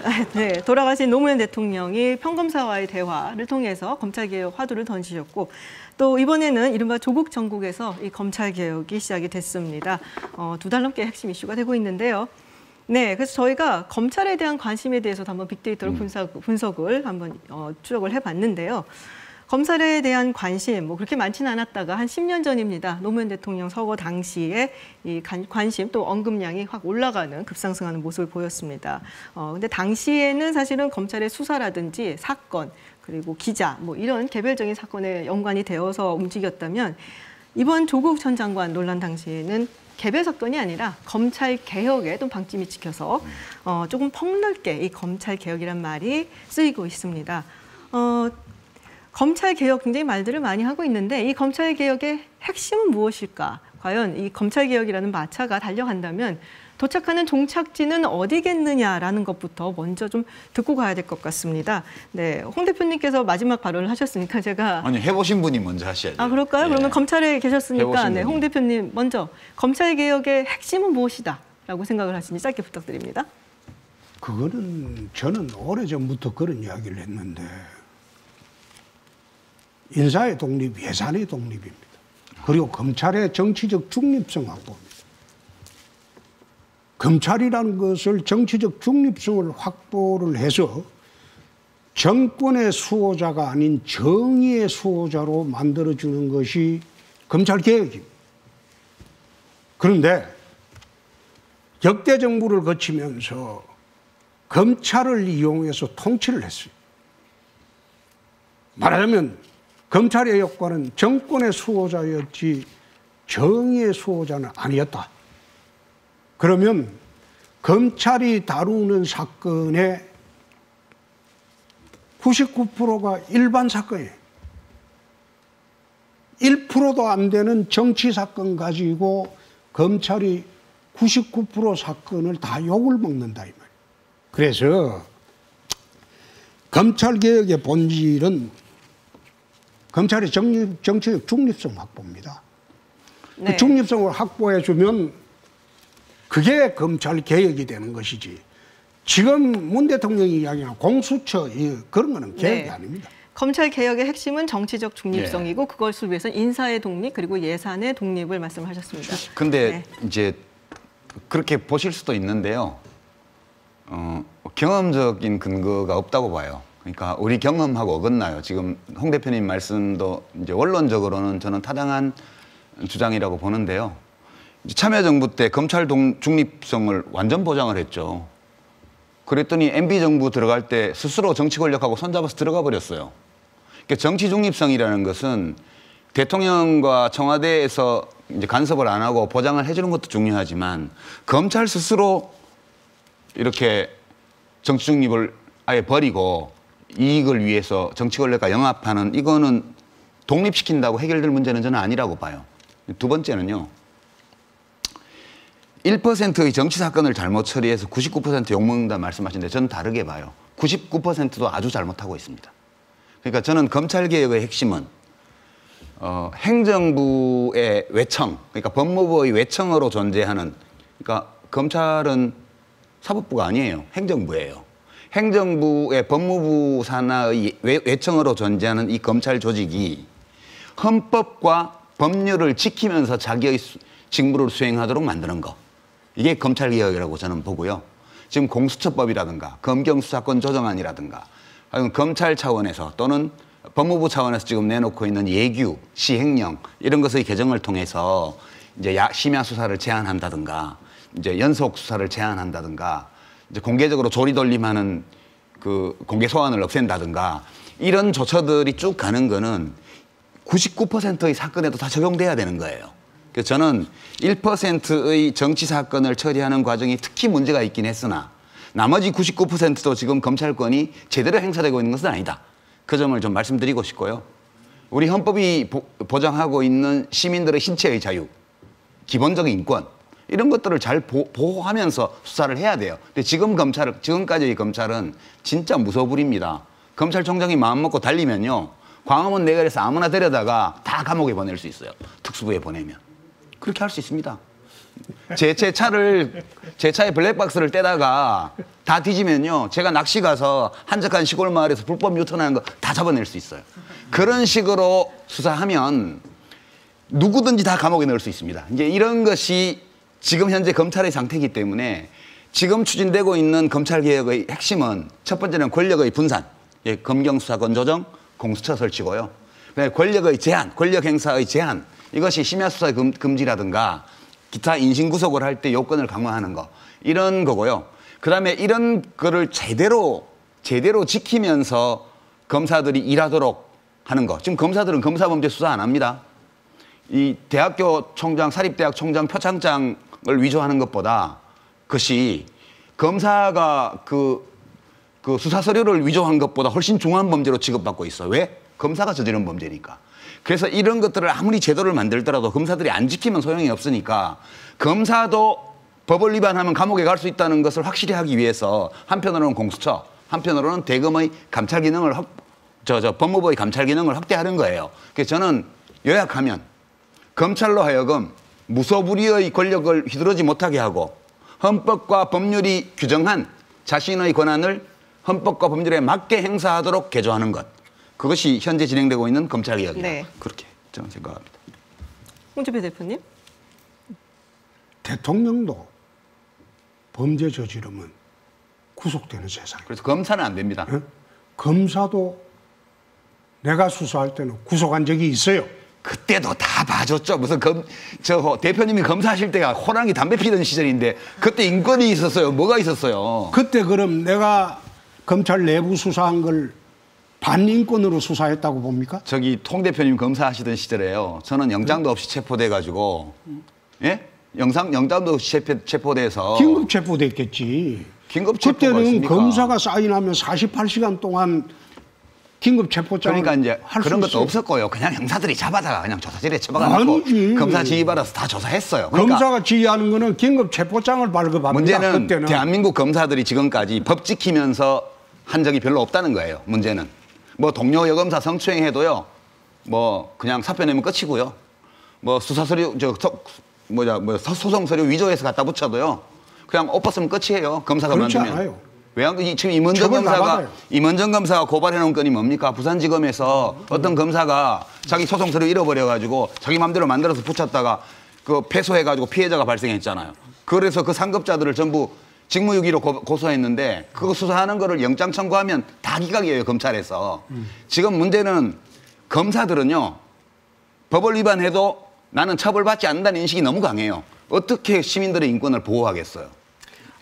Speaker 12: 돌아가신 노무현 대통령이 평검사와의 대화를 통해서 검찰 개혁 화두를 던지셨고 또 이번에는 이른바 조국 정국에서 이 검찰 개혁이 시작이 됐습니다. 2달 넘게 핵심 이슈가 되고 있는데요. 네, 그래서 저희가 검찰에 대한 관심에 대해서도 한번 빅데이터로 분석을 한번 추적을 해봤는데요. 검찰에 대한 관심 그렇게 많지는 않았다가 한 10년 전입니다. 노무현 대통령 서거 당시에 이 관심 또 언급량이 확 올라가는 급상승하는 모습을 보였습니다. 근데 당시에는 사실은 검찰의 수사라든지 사건 그리고 기자 이런 개별적인 사건에 연관이 되어서 움직였다면 이번 조국 전 장관 논란 당시에는 개별 사건이 아니라 검찰 개혁에 또 방침이 찍혀서 조금 폭넓게 이 검찰 개혁이란 말이 쓰이고 있습니다. 검찰 개혁 굉장히 말들을 많이 하고 있는데 이 검찰 개혁의 핵심은 무엇일까? 과연 이 검찰 개혁이라는 마차가 달려간다면 도착하는 종착지는 어디겠느냐라는 것부터 먼저 좀 듣고 가야 될 것 같습니다. 네, 홍 대표님께서 마지막 발언을 하셨으니까 제가
Speaker 2: 아니 해보신 분이 먼저 하셔야죠.
Speaker 12: 아 그럴까요? 그러면 검찰에 계셨으니까 네, 홍 대표님 먼저 검찰 개혁의 핵심은 무엇이다라고 생각을 하시니 짧게 부탁드립니다.
Speaker 13: 그거는 저는 오래전부터 그런 이야기를 했는데 인사의 독립, 예산의 독립입니다. 그리고 검찰의 정치적 중립성하고 검찰이라는 것을 정치적 중립성을 확보를 해서 정권의 수호자가 아닌 정의의 수호자로 만들어주는 것이 검찰개혁입니다. 그런데 역대 정부를 거치면서 검찰을 이용해서 통치를 했어요. 말하자면 검찰의 역할은 정권의 수호자였지 정의의 수호자는 아니었다. 그러면 검찰이 다루는 사건의 99%가 일반 사건이에요. 1%도 안 되는 정치 사건 가지고 검찰이 99% 사건을 다 욕을 먹는다 이 말이에요. 그래서 검찰개혁의 본질은 검찰의 정치적 중립성 확보입니다.
Speaker 12: 네.
Speaker 13: 그 중립성을 확보해주면 그게 검찰개혁이 되는 것이지. 지금 문 대통령이 이야기하는 공수처 그런 거는 개혁이
Speaker 12: 네.
Speaker 13: 아닙니다.
Speaker 12: 검찰 개혁의 핵심은 정치적 중립성이고 그것을 위해서는 인사의 독립 그리고 예산의 독립을 말씀하셨습니다.
Speaker 2: 근데 이제 그렇게 보실 수도 있는데요. 경험적인 근거가 없다고 봐요. 그러니까 우리 경험하고 어긋나요. 지금 홍 대표님 말씀도 이제 원론적으로는 저는 타당한 주장이라고 보는데요. 참여정부 때 검찰 중립성을 완전 보장을 했죠. 그랬더니 MB정부 들어갈 때 스스로 정치 권력하고 손잡아서 들어가 버렸어요. 그러니까 정치 중립성이라는 것은 대통령과 청와대에서 이제 간섭을 안 하고 보장을 해주는 것도 중요하지만 검찰 스스로 이렇게 정치 중립을 아예 버리고 이익을 위해서 정치 권력과 영합하는 이거는 독립시킨다고 해결될 문제는 저는 아니라고 봐요. 두 번째는요. 1%의 정치 사건을 잘못 처리해서 99% 욕먹는다 말씀하시는데 저는 다르게 봐요. 99%도 아주 잘못하고 있습니다. 그러니까 저는 검찰개혁의 핵심은 행정부의 외청, 그러니까 법무부의 외청으로 존재하는, 그러니까 검찰은 사법부가 아니에요. 행정부예요. 행정부의 법무부 산하의 외청으로 존재하는 이 검찰 조직이 헌법과 법률을 지키면서 자기의 직무를 수행하도록 만드는 거. 이게 검찰개혁이라고 저는 보고요. 지금 공수처법이라든가 검경수사권 조정안이라든가 검찰 차원에서 또는 법무부 차원에서 지금 내놓고 있는 예규, 시행령 이런 것의 개정을 통해서 이제 심야 수사를 제한한다든가 이제 연속 수사를 제한한다든가 이제 공개적으로 조리돌림하는 그 공개 소환을 없앤다든가 이런 조처들이 쭉 가는 거는 99%의 사건에도 다 적용돼야 되는 거예요. 그래서 저는 1%의 정치 사건을 처리하는 과정이 특히 문제가 있긴 했으나 나머지 99%도 지금 검찰권이 제대로 행사되고 있는 것은 아니다. 그 점을 좀 말씀드리고 싶고요. 우리 헌법이 보장하고 있는 시민들의 신체의 자유, 기본적인 인권 이런 것들을 잘 보호하면서 수사를 해야 돼요. 근데 지금까지의 검찰은 진짜 무소불위입니다. 검찰총장이 마음먹고 달리면요. 광화문 내각에서 아무나 데려다가 다 감옥에 보낼 수 있어요. 특수부에 보내면. 그렇게 할 수 있습니다. 제 차에 블랙박스를 떼다가 다 뒤지면요. 제가 낚시 가서 한적한 시골 마을에서 불법 유턴하는 거 다 잡아낼 수 있어요. 그런 식으로 수사하면 누구든지 다 감옥에 넣을 수 있습니다. 이제 이런 것이 지금 현재 검찰의 상태이기 때문에 지금 추진되고 있는 검찰개혁의 핵심은 첫 번째는 권력의 분산, 검경수사권 조정, 공수처 설치고요. 권력의 제한, 권력 행사의 제한, 이것이 심야 수사 금지라든가 기타 인신구속을 할 때 요건을 강화하는 거 이런 거고요. 그다음에 이런 거를 제대로 지키면서 검사들이 일하도록 하는 거. 지금 검사들은 검사범죄 수사 안 합니다. 이 대학교 총장, 사립대학 총장 표창장을 위조하는 것보다 그것이 검사가 그 수사 서류를 위조한 것보다 훨씬 중한 범죄로 취급받고 있어. 왜? 검사가 저지른 범죄니까. 그래서 이런 것들을 아무리 제도를 만들더라도 검사들이 안 지키면 소용이 없으니까 검사도 법을 위반하면 감옥에 갈 수 있다는 것을 확실히 하기 위해서 한편으로는 공수처, 한편으로는 대검의 감찰 기능을 법무부의 감찰 기능을 확대하는 거예요. 그래서 저는 요약하면 검찰로 하여금 무소불위의 권력을 휘두르지 못하게 하고 헌법과 법률이 규정한 자신의 권한을 헌법과 법률에 맞게 행사하도록 개조하는 것. 그것이 현재 진행되고 있는 검찰개혁이다.
Speaker 12: 네.
Speaker 2: 그렇게 저는 생각합니다.
Speaker 12: 홍준표 대표님.
Speaker 13: 대통령도 범죄 저지르면 구속되는 세상이에요.
Speaker 2: 그래서 검사는 안 됩니다.
Speaker 13: 네? 검사도 내가 수사할 때는 구속한 적이 있어요.
Speaker 2: 그때도 다 봐줬죠. 무슨 대표님이 검사하실 때가 호랑이 담배 피던 시절인데 그때 인권이 있었어요. 뭐가 있었어요.
Speaker 13: 그때 그럼 내가 검찰 내부 수사한 걸 반인권으로 수사했다고 봅니까?
Speaker 2: 저기 통 대표님 검사하시던 시절에요. 저는 영장도 없이 체포돼가지고 예? 영장도 체포돼서
Speaker 13: 긴급 체포됐겠지.
Speaker 2: 긴급 체포가
Speaker 13: 그때는
Speaker 2: 있습니까?
Speaker 13: 검사가 사인하면 48시간 동안 긴급 체포장을
Speaker 2: 그러니까 이제
Speaker 13: 할
Speaker 2: 그런
Speaker 13: 수
Speaker 2: 것도
Speaker 13: 있어요.
Speaker 2: 없었고요. 그냥 형사들이 잡아다가 그냥 조사실에 처박아놓고
Speaker 13: 아니지.
Speaker 2: 검사 지휘받아서 다 조사했어요. 그러니까
Speaker 13: 검사가 지휘하는 거는 긴급 체포장을 발급합니다.
Speaker 2: 문제는
Speaker 13: 그때는.
Speaker 2: 대한민국 검사들이 지금까지 법 지키면서 한 적이 별로 없다는 거예요. 문제는 뭐 동료 여검사 성추행해도요. 뭐 그냥 사표 내면 끝이고요. 뭐 수사 서류 소송 서류 위조해서 갖다 붙여도요. 그냥 옷 벗으면 끝이에요. 검사가
Speaker 13: 그렇지
Speaker 2: 만들면.
Speaker 13: 않아요.
Speaker 2: 왜 지금 임원정 검사가 고발해 놓은 건이 뭡니까? 부산지검에서 어떤 검사가 자기 소송 서류 잃어버려 가지고 자기 마음대로 만들어서 붙였다가 그 패소해 가지고 피해자가 발생했잖아요. 그래서 그 상급자들을 전부 직무유기로 고소했는데 그거 수사하는 거를 영장 청구하면 다 기각이에요, 검찰에서. 지금 문제는 검사들은요. 법을 위반해도 나는 처벌받지 않는다는 인식이 너무 강해요. 어떻게 시민들의 인권을 보호하겠어요?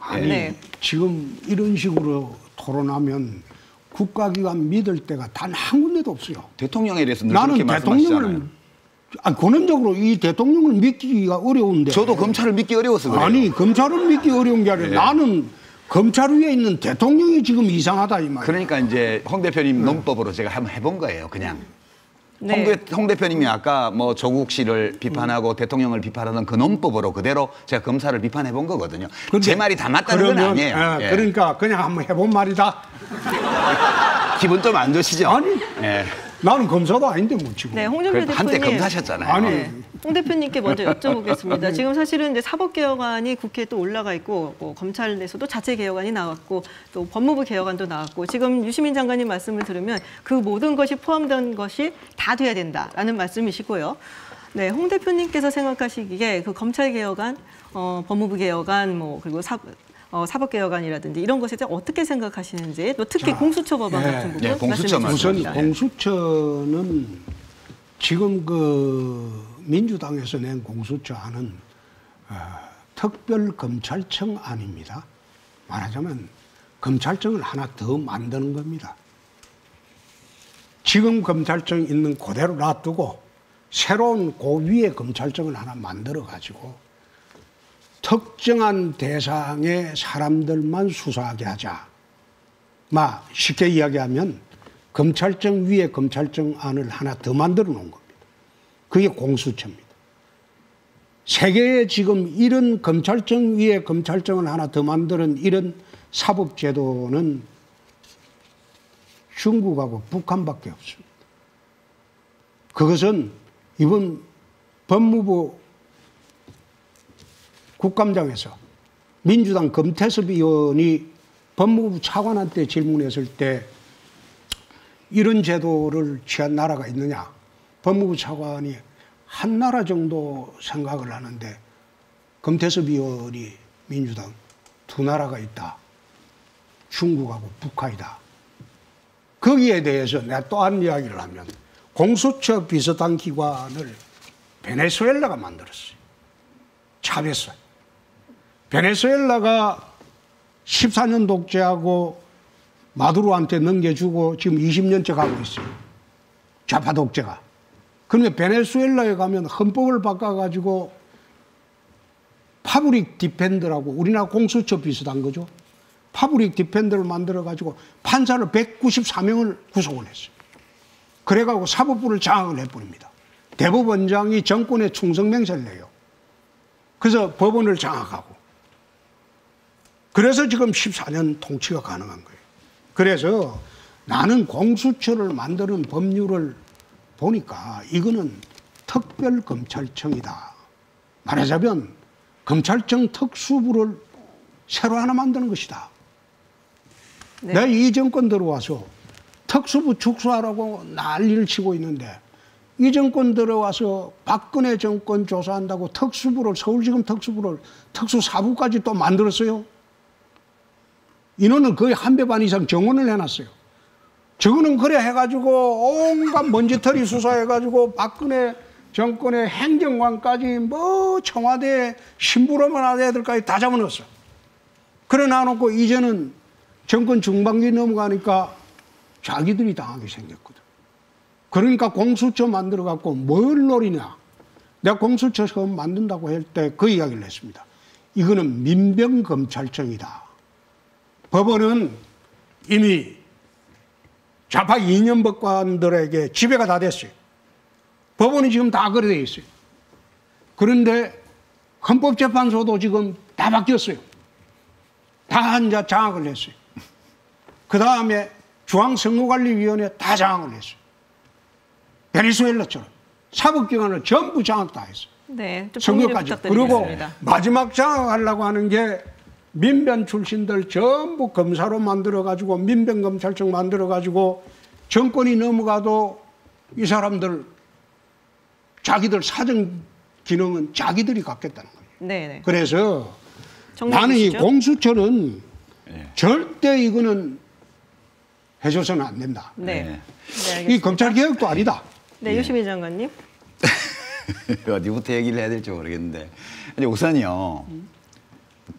Speaker 13: 아니,
Speaker 10: 네.
Speaker 13: 지금 이런 식으로 토론하면 국가기관 믿을 때가 단 한 군데도 없어요.
Speaker 2: 대통령에 대해서 늘
Speaker 13: 나는
Speaker 2: 그렇게 말씀하시잖아요.
Speaker 13: 대통령을 근원적으로 이 대통령을 믿기가 어려운데.
Speaker 2: 저도 검찰을 믿기 어려워서 그래요.
Speaker 13: 아니, 검찰을 믿기 어려운 게 아니라
Speaker 2: 네.
Speaker 13: 나는 검찰 위에 있는 대통령이 지금 이상하다 이 말이에요.
Speaker 2: 그러니까 이제 홍 대표님 논법으로 제가 한번 해본 거예요, 그냥.
Speaker 10: 네.
Speaker 2: 홍 대표님이 아까 뭐 조국 씨를 비판하고 대통령을 비판하던 그 논법으로 그대로 제가 검사를 비판해 본 거거든요. 제 말이 다 맞다는 건 아니에요. 예.
Speaker 13: 그러니까 그냥 한번 해본 말이다.
Speaker 2: 기분 좀 안 좋으시죠?
Speaker 13: 아니,
Speaker 2: 예.
Speaker 13: 나는 검사도 아닌데 뭐 지금.
Speaker 12: 네, 홍준표 대표님.
Speaker 2: 한때 검사셨잖아요.
Speaker 13: 아니.
Speaker 12: 네. 홍 대표님께 먼저 여쭤보겠습니다. 지금 사실은 이제 사법개혁안이 국회에 또 올라가 있고, 뭐 검찰 내에서도 자체 개혁안이 나왔고, 또 법무부 개혁안도 나왔고, 지금 유시민 장관님 말씀을 들으면 그 모든 것이 포함된 것이 다 돼야 된다라는 말씀이시고요. 네, 홍 대표님께서 생각하시기에 그 검찰 개혁안, 법무부 개혁안, 뭐 그리고 사법개혁안이라든지 이런 것에 대해 어떻게 생각하시는지, 또 특히 공수처 법안 같은 부분
Speaker 2: 공수처
Speaker 12: 말씀해 주십니다.
Speaker 13: 우선 공수처는 지금 그 민주당에서 낸 공수처안은 특별검찰청 안입니다. 말하자면 검찰청을 하나 더 만드는 겁니다. 지금 검찰청 있는 그대로 놔두고 새로운 그 위에 검찰청을 하나 만들어 가지고 특정한 대상의 사람들만 수사하게 하자. 쉽게 이야기하면 검찰청 위에 검찰청 안을 하나 더 만들어 놓은 겁니다. 그게 공수처입니다. 세계에 지금 이런 검찰청 위에 검찰청을 하나 더 만드는 이런 사법제도는 중국하고 북한밖에 없습니다. 그것은 이번 법무부 국감장에서 민주당 금태섭 의원이 법무부 차관한테 질문했을 때 이런 제도를 취한 나라가 있느냐. 법무부 차관이 한 나라 정도 생각을 하는데 금태섭 의원이 민주당 두 나라가 있다. 중국하고 북한이다. 거기에 대해서 내가 또 한 이야기를 하면 공수처 비슷한 기관을 베네수엘라가 만들었어요. 차베스. 베네수엘라가 14년 독재하고 마두로한테 넘겨주고 지금 20년째 가고 있어요. 좌파 독재가. 그러면 베네수엘라에 가면 헌법을 바꿔가지고 파브릭 디펜더라고 우리나라 공수처 비슷한 거죠. 파브릭 디펜더를 만들어가지고 판사를 194명을 구속을 했어요. 그래가지고 사법부를 장악을 해버립니다. 대법원장이 정권에 충성맹세를 해요. 그래서 법원을 장악하고. 그래서 지금 14년 통치가 가능한 거예요. 그래서 나는 공수처를 만드는 법률을 보니까 이거는 특별검찰청이다. 말하자면 검찰청 특수부를 새로 하나 만드는 것이다.
Speaker 12: 네.
Speaker 13: 내가 이 정권 들어와서 특수부 축소하라고 난리를 치고 있는데 이 정권 들어와서 박근혜 정권 조사한다고 특수부를 서울지검 특수부를 특수사부까지 또 만들었어요. 인원은 거의 한 배 반 이상 정원을 해놨어요. 저거는 그래 해가지고 온갖 먼지털이 수사해가지고 박근혜 정권의 행정관까지 뭐 청와대 심부름을 하는 애들까지 다 잡아넣었어. 그래 놔놓고 이제는 정권 중반기 넘어가니까 자기들이 당하게 생겼거든. 그러니까 공수처 만들어갖고 뭘 노리냐. 내가 공수처 처음 만든다고 할 때 그 이야기를 했습니다. 이거는 민병검찰청이다. 법원은 이미 좌파 이념 법관들에게 지배가 다 됐어요. 법원이 지금 다 그래 돼 있어요. 그런데 헌법재판소도 지금 다 바뀌었어요. 다 이제 장악을 했어요. 그 다음에 중앙선거관리위원회 다 장악을 했어요. 베네수엘라처럼 사법기관을 전부 장악 다 했어요.
Speaker 12: 네,
Speaker 13: 선거까지. 그리고 마지막 장악하려고 하는 게 민변 출신들 전부 검사로 만들어가지고 민변검찰청 만들어가지고 정권이 넘어가도 이 사람들 자기들 사정 기능은 자기들이 갖겠다는 거예요.
Speaker 12: 네네.
Speaker 13: 그래서 나는 이 공수처는 절대 이거는 해줘서는 안 된다.
Speaker 12: 네. 네,
Speaker 13: 이 검찰개혁도 아니다.
Speaker 12: 네, 유시민 장관님.
Speaker 2: 어디부터 얘기를 해야 될지 모르겠는데 우선요.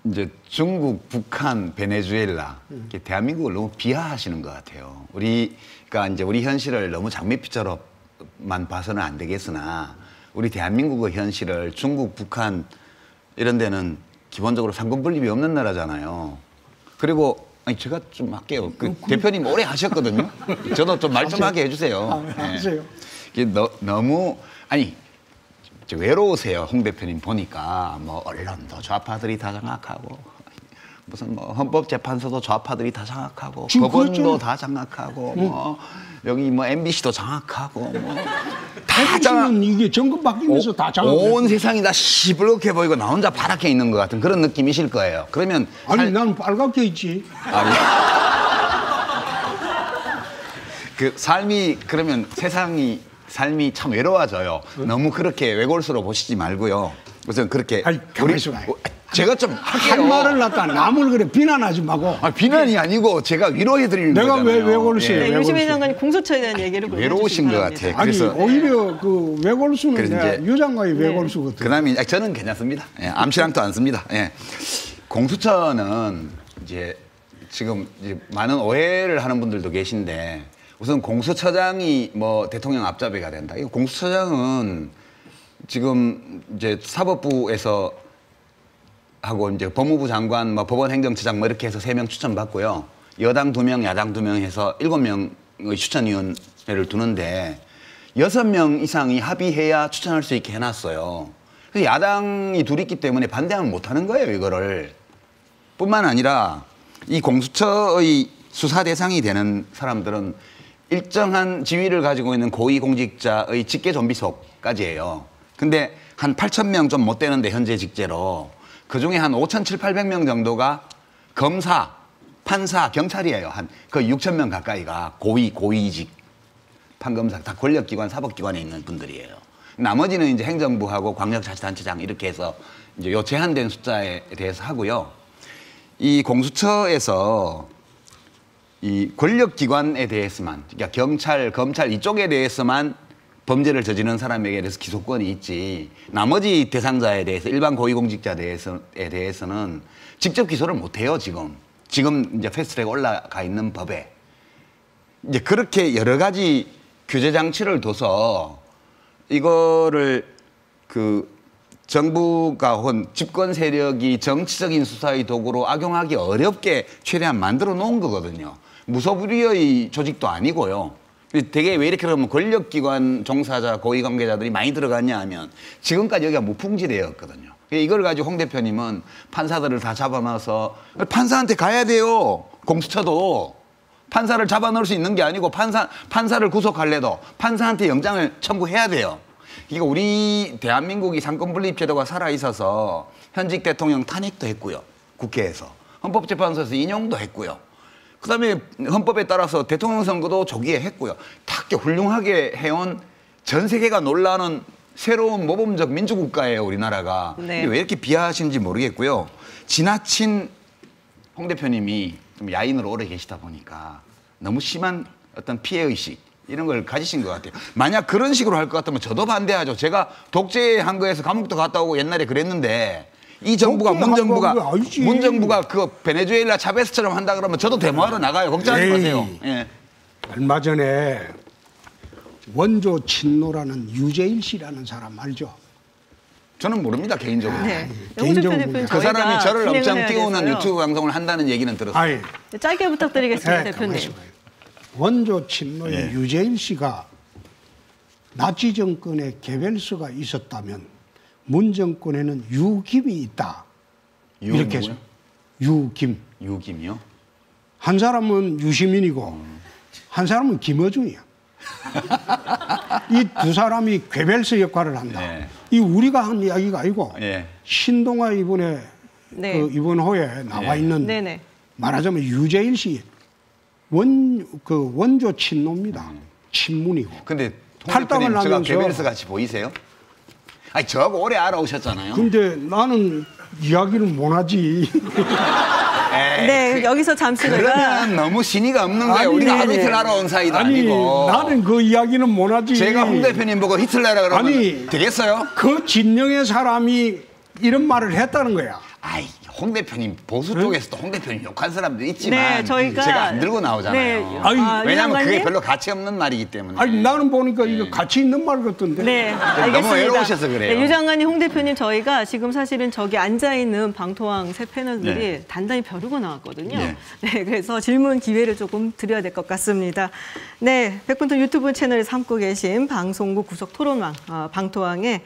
Speaker 2: 이제 중국, 북한, 베네수엘라 대한민국을 너무 비하하시는 것 같아요. 그러니까 이제 우리 현실을 너무 장밋빛처럼만 봐서는 안 되겠으나 우리 대한민국의 현실을 중국, 북한 이런 데는 기본적으로 상권분립이 없는 나라잖아요. 그리고 아니 제가 좀 할게요. 그 대표님 오래 하셨거든요. 저도 좀 말 좀 하게 해주세요.
Speaker 13: 하세요.
Speaker 2: 네. 너무 아니 외로우세요. 홍 대표님 보니까 뭐 언론도 좌파들이 다 장악하고 무슨 뭐 헌법재판소도 좌파들이 다 장악하고 법원도 다 장악하고 뭐 여기 뭐 MBC도 장악하고 뭐 다 장악.
Speaker 13: 이게 정권 바뀌면서 다 장악.
Speaker 2: 온 세상이 다 시뻘겋게 보이고 나 혼자 파랗게 있는 것 같은 그런 느낌이실 거예요. 그러면
Speaker 13: 아니 나는 빨갛게 있지.
Speaker 2: 아니. 그 삶이 그러면 삶이 참 외로워져요. 너무 그렇게 외골수로 보시지 말고요. 우선 그렇게
Speaker 13: 아니, 가만히 있어봐요.
Speaker 2: 제가 좀
Speaker 13: 할 말을 갖다 남을 그래 비난하지 마고.
Speaker 2: 비난이 아니고 제가 위로해드리는
Speaker 13: 내가
Speaker 2: 거잖아요.
Speaker 13: 왜 외골수예요?
Speaker 12: 네, 유시민 장관님 공수처에 대한 얘기를
Speaker 2: 외로우신 것 같아요.
Speaker 13: 아니
Speaker 2: 그래서
Speaker 13: 오히려 그 외골수는 유 장관이 외골수거든.
Speaker 2: 그다음에 저는 괜찮습니다. 예, 암시랑도 안 씁니다. 예. 공수처는 이제 지금 이제 많은 오해를 하는 분들도 계신데 우선 공수처장이 뭐 대통령 앞잡이가 된다. 이 공수처장은 지금 이제 사법부에서 하고 이제 법무부 장관, 뭐 법원행정처장 뭐 이렇게 해서 3명 추천받고요. 여당 2명, 야당 2명 해서 7명의 추천위원회를 두는데 6명 이상이 합의해야 추천할 수 있게 해놨어요. 그래서 야당이 둘이 있기 때문에 반대하면 못하는 거예요, 이거를. 뿐만 아니라 이 공수처의 수사 대상이 되는 사람들은 일정한 지위를 가지고 있는 고위공직자의 직계 좀비속까지예요. 근데 한 8,000명 좀 못 되는데 현재 직제로 그중에 한 5,700~800명 정도가 검사, 판사, 경찰이에요. 한 거의 6,000명 가까이가 고위직 판검사 다 권력기관, 사법기관에 있는 분들이에요. 나머지는 이제 행정부하고 광역자치단체장 이렇게 해서 이제 요 제한된 숫자에 대해서 하고요. 이 공수처에서 이 권력기관에 대해서만, 그러니까 경찰, 검찰 이쪽에 대해서만 범죄를 저지른 사람에게 대해서 기소권이 있지 나머지 대상자에 대해서 일반 고위공직자에 대해서는 직접 기소를 못해요. 지금 이제 패스트트랙 올라가 있는 법에 이제 그렇게 여러 가지 규제 장치를 둬서 이거를 그 정부가 혹은 집권 세력이 정치적인 수사의 도구로 악용하기 어렵게 최대한 만들어 놓은 거거든요. 무소불위의 조직도 아니고요. 되게 왜 이렇게 그러면 권력기관 종사자, 고위관계자들이 많이 들어갔냐 하면 지금까지 여기가 무풍지대였거든요. 이걸 가지고 홍 대표님은 판사들을 다 잡아놔서 판사한테 가야 돼요. 공수처도. 판사를 잡아넣을 수 있는 게 아니고 판사를 구속할래도 판사한테 영장을 청구해야 돼요. 그러니까 우리 대한민국이 상권분립제도가 살아있어서 현직 대통령 탄핵도 했고요. 국회에서. 헌법재판소에서 인용도 했고요. 그다음에 헌법에 따라서 대통령 선거도 조기에 했고요. 다 훌륭하게 해온 전 세계가 놀라는 새로운 모범적 민주국가예요, 우리나라가.
Speaker 12: 네.
Speaker 2: 왜 이렇게 비하하시는지 모르겠고요. 지나친 홍 대표님이 좀 야인으로 오래 계시다 보니까 너무 심한 어떤 피해의식 이런 걸 가지신 것 같아요. 만약 그런 식으로 할 것 같으면 저도 반대하죠. 제가 독재한 거에서 감옥도 갔다 오고 옛날에 그랬는데 이 정부가 문정부가 그 베네수엘라 차베스처럼 한다 그러면 저도 데모하러 나가요. 걱정하지 마세요. 예.
Speaker 13: 얼마 전에 원조 친노라는 유재일 씨라는 사람 알죠?
Speaker 2: 저는 모릅니다, 개인적으로.
Speaker 12: 네.
Speaker 13: 개인적으로
Speaker 12: 대표님
Speaker 2: 그 사람이 저를
Speaker 12: 진행을
Speaker 2: 엄청
Speaker 12: 해야
Speaker 2: 띄우는
Speaker 12: 돼서요.
Speaker 2: 유튜브 방송을 한다는 얘기는 들었어요.
Speaker 13: 아니,
Speaker 12: 짧게 부탁드리겠습니다,
Speaker 13: 네,
Speaker 12: 대표님.
Speaker 13: 원조 친노의
Speaker 2: 예.
Speaker 13: 유재일 씨가 나치 정권에 개별수가 있었다면 문 정권에는 유김이 있다.
Speaker 2: 유
Speaker 13: 이렇게 해서
Speaker 2: 누구요?
Speaker 13: 유김.
Speaker 2: 유김이요?
Speaker 13: 한 사람은 유시민이고 한 사람은 김어준이야. 이 두 사람이 괴벨스 역할을 한다.
Speaker 2: 네.
Speaker 13: 이 우리가 한 이야기가 아니고
Speaker 2: 예.
Speaker 13: 신동아 이번에
Speaker 12: 네.
Speaker 13: 그 이번 호에 나와
Speaker 2: 네.
Speaker 13: 있는
Speaker 12: 네네.
Speaker 13: 말하자면 유재일 씨 원조 친노입니다. 친문이고.
Speaker 2: 근데
Speaker 13: 탈당을
Speaker 2: 홍 대표님 제가
Speaker 13: 하면서
Speaker 2: 개별스 같이 보이세요? 아니 저하고 오래 알아오셨잖아요.
Speaker 13: 근데 나는 이야기를 못하지.
Speaker 12: 네, 여기서 잠시 저희가
Speaker 2: 그러면 너무 신의가 없는 거예요. 우리 하루 이틀 알아온 사이도 아니고.
Speaker 13: 나는 그 이야기는 못하지.
Speaker 2: 제가 홍 대표님 보고 히틀러라 그러면
Speaker 13: 아니,
Speaker 2: 되겠어요?
Speaker 13: 그 진영의 사람이 이런 말을 했다는 거야.
Speaker 2: 아이, 홍 대표님 보수 쪽에서도 홍 대표님 욕한 사람도 있지만
Speaker 12: 네, 저희가
Speaker 2: 제가 안 들고 나오잖아요.
Speaker 12: 네,
Speaker 13: 아니,
Speaker 2: 왜냐하면 그게
Speaker 12: 유장관님?
Speaker 2: 별로 가치 없는 말이기 때문에.
Speaker 13: 아니 나는 보니까 이거 가치 있는 말 같던데.
Speaker 12: 네, 알겠습니다.
Speaker 2: 너무 외로우셔서 그래요.
Speaker 12: 네, 유 장관님, 홍 대표님, 저희가 지금 사실은 저기 앉아있는 방통왕 세 패널들이
Speaker 2: 네.
Speaker 12: 단단히 벼르고 나왔거든요.
Speaker 2: 네.
Speaker 12: 네, 그래서 질문 기회를 조금 드려야 될 것 같습니다. 네, 백분토 유튜브 채널에 삼고 계신 방송국 구석 토론왕, 방통왕의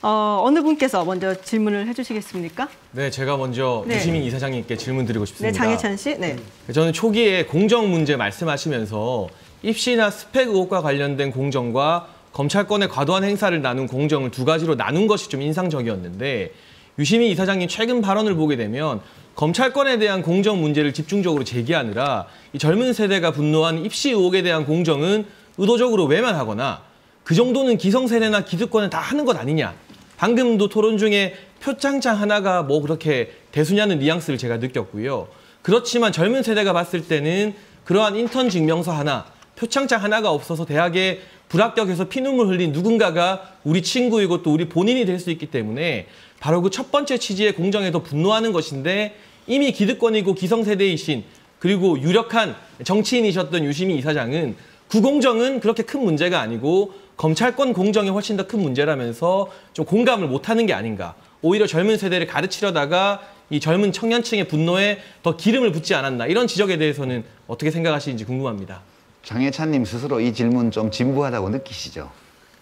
Speaker 12: 어느 분께서 먼저 질문을 해주시겠습니까?
Speaker 14: 네, 제가 먼저
Speaker 12: 네.
Speaker 14: 유시민 이사장님께 질문 드리고 싶습니다.
Speaker 12: 네, 장혜찬 씨. 네.
Speaker 14: 저는 초기에 공정 문제 말씀하시면서 입시나 스펙 의혹과 관련된 공정과 검찰권의 과도한 행사를 나눈 공정을 두 가지로 나눈 것이 좀 인상적이었는데 유시민 이사장님 최근 발언을 보게 되면 검찰권에 대한 공정 문제를 집중적으로 제기하느라 이 젊은 세대가 분노한 입시 의혹에 대한 공정은 의도적으로 외면하거나 그 정도는 기성세대나 기득권은 다 하는 것 아니냐. 방금도 토론 중에 표창장 하나가 뭐 그렇게 대수냐는 뉘앙스를 제가 느꼈고요. 그렇지만 젊은 세대가 봤을 때는 그러한 인턴 증명서 하나, 표창장 하나가 없어서 대학에 불합격해서 피눈물 흘린 누군가가 우리 친구이고 또 우리 본인이 될 수 있기 때문에 바로 그 첫 번째 취지의 공정에 더 분노하는 것인데 이미 기득권이고 기성세대이신 그리고 유력한 정치인이셨던 유시민 이사장은 구공정은 그렇게 큰 문제가 아니고 검찰권 공정이 훨씬 더 큰 문제라면서 좀 공감을 못하는 게 아닌가. 오히려 젊은 세대를 가르치려다가 이 젊은 청년층의 분노에 더 기름을 붓지 않았나. 이런 지적에 대해서는 어떻게 생각하시는지 궁금합니다.
Speaker 2: 장혜찬님 스스로 이 질문 좀 진부하다고 느끼시죠?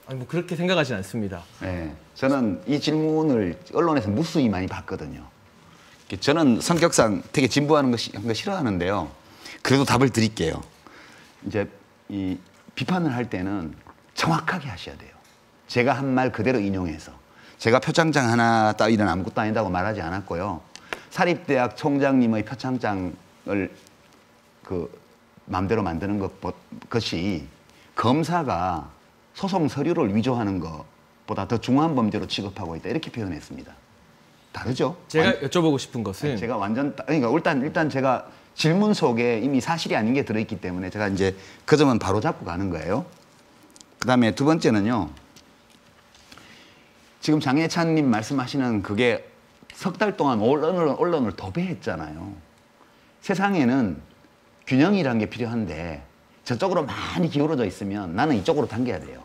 Speaker 14: 아니, 뭐 그렇게 생각하진 않습니다.
Speaker 2: 네, 저는 이 질문을 언론에서 무수히 많이 봤거든요. 저는 성격상 되게 진부하는 거 싫어하는데요. 그래도 답을 드릴게요. 이제 이 비판을 할 때는 정확하게 하셔야 돼요. 제가 한 말 그대로 인용해서. 제가 표창장 하나 따위는 아무것도 아니다고 말하지 않았고요. 사립대학 총장님의 표창장을 마음대로 만드는 것이 검사가 소송 서류를 위조하는 것보다 더 중한 범죄로 취급하고 있다. 이렇게 표현했습니다. 다르죠?
Speaker 14: 제가 여쭤보고 싶은 것은
Speaker 2: 제가 완전 그러니까 일단 제가 질문 속에 이미 사실이 아닌 게 들어있기 때문에 제가 이제 그 점은 바로 잡고 가는 거예요. 그다음에 두 번째는요. 지금 장혜찬님 말씀하시는 그게 석 달 동안 언론을 도배했잖아요. 세상에는 균형이라는 게 필요한데 저쪽으로 많이 기울어져 있으면 나는 이쪽으로 당겨야 돼요.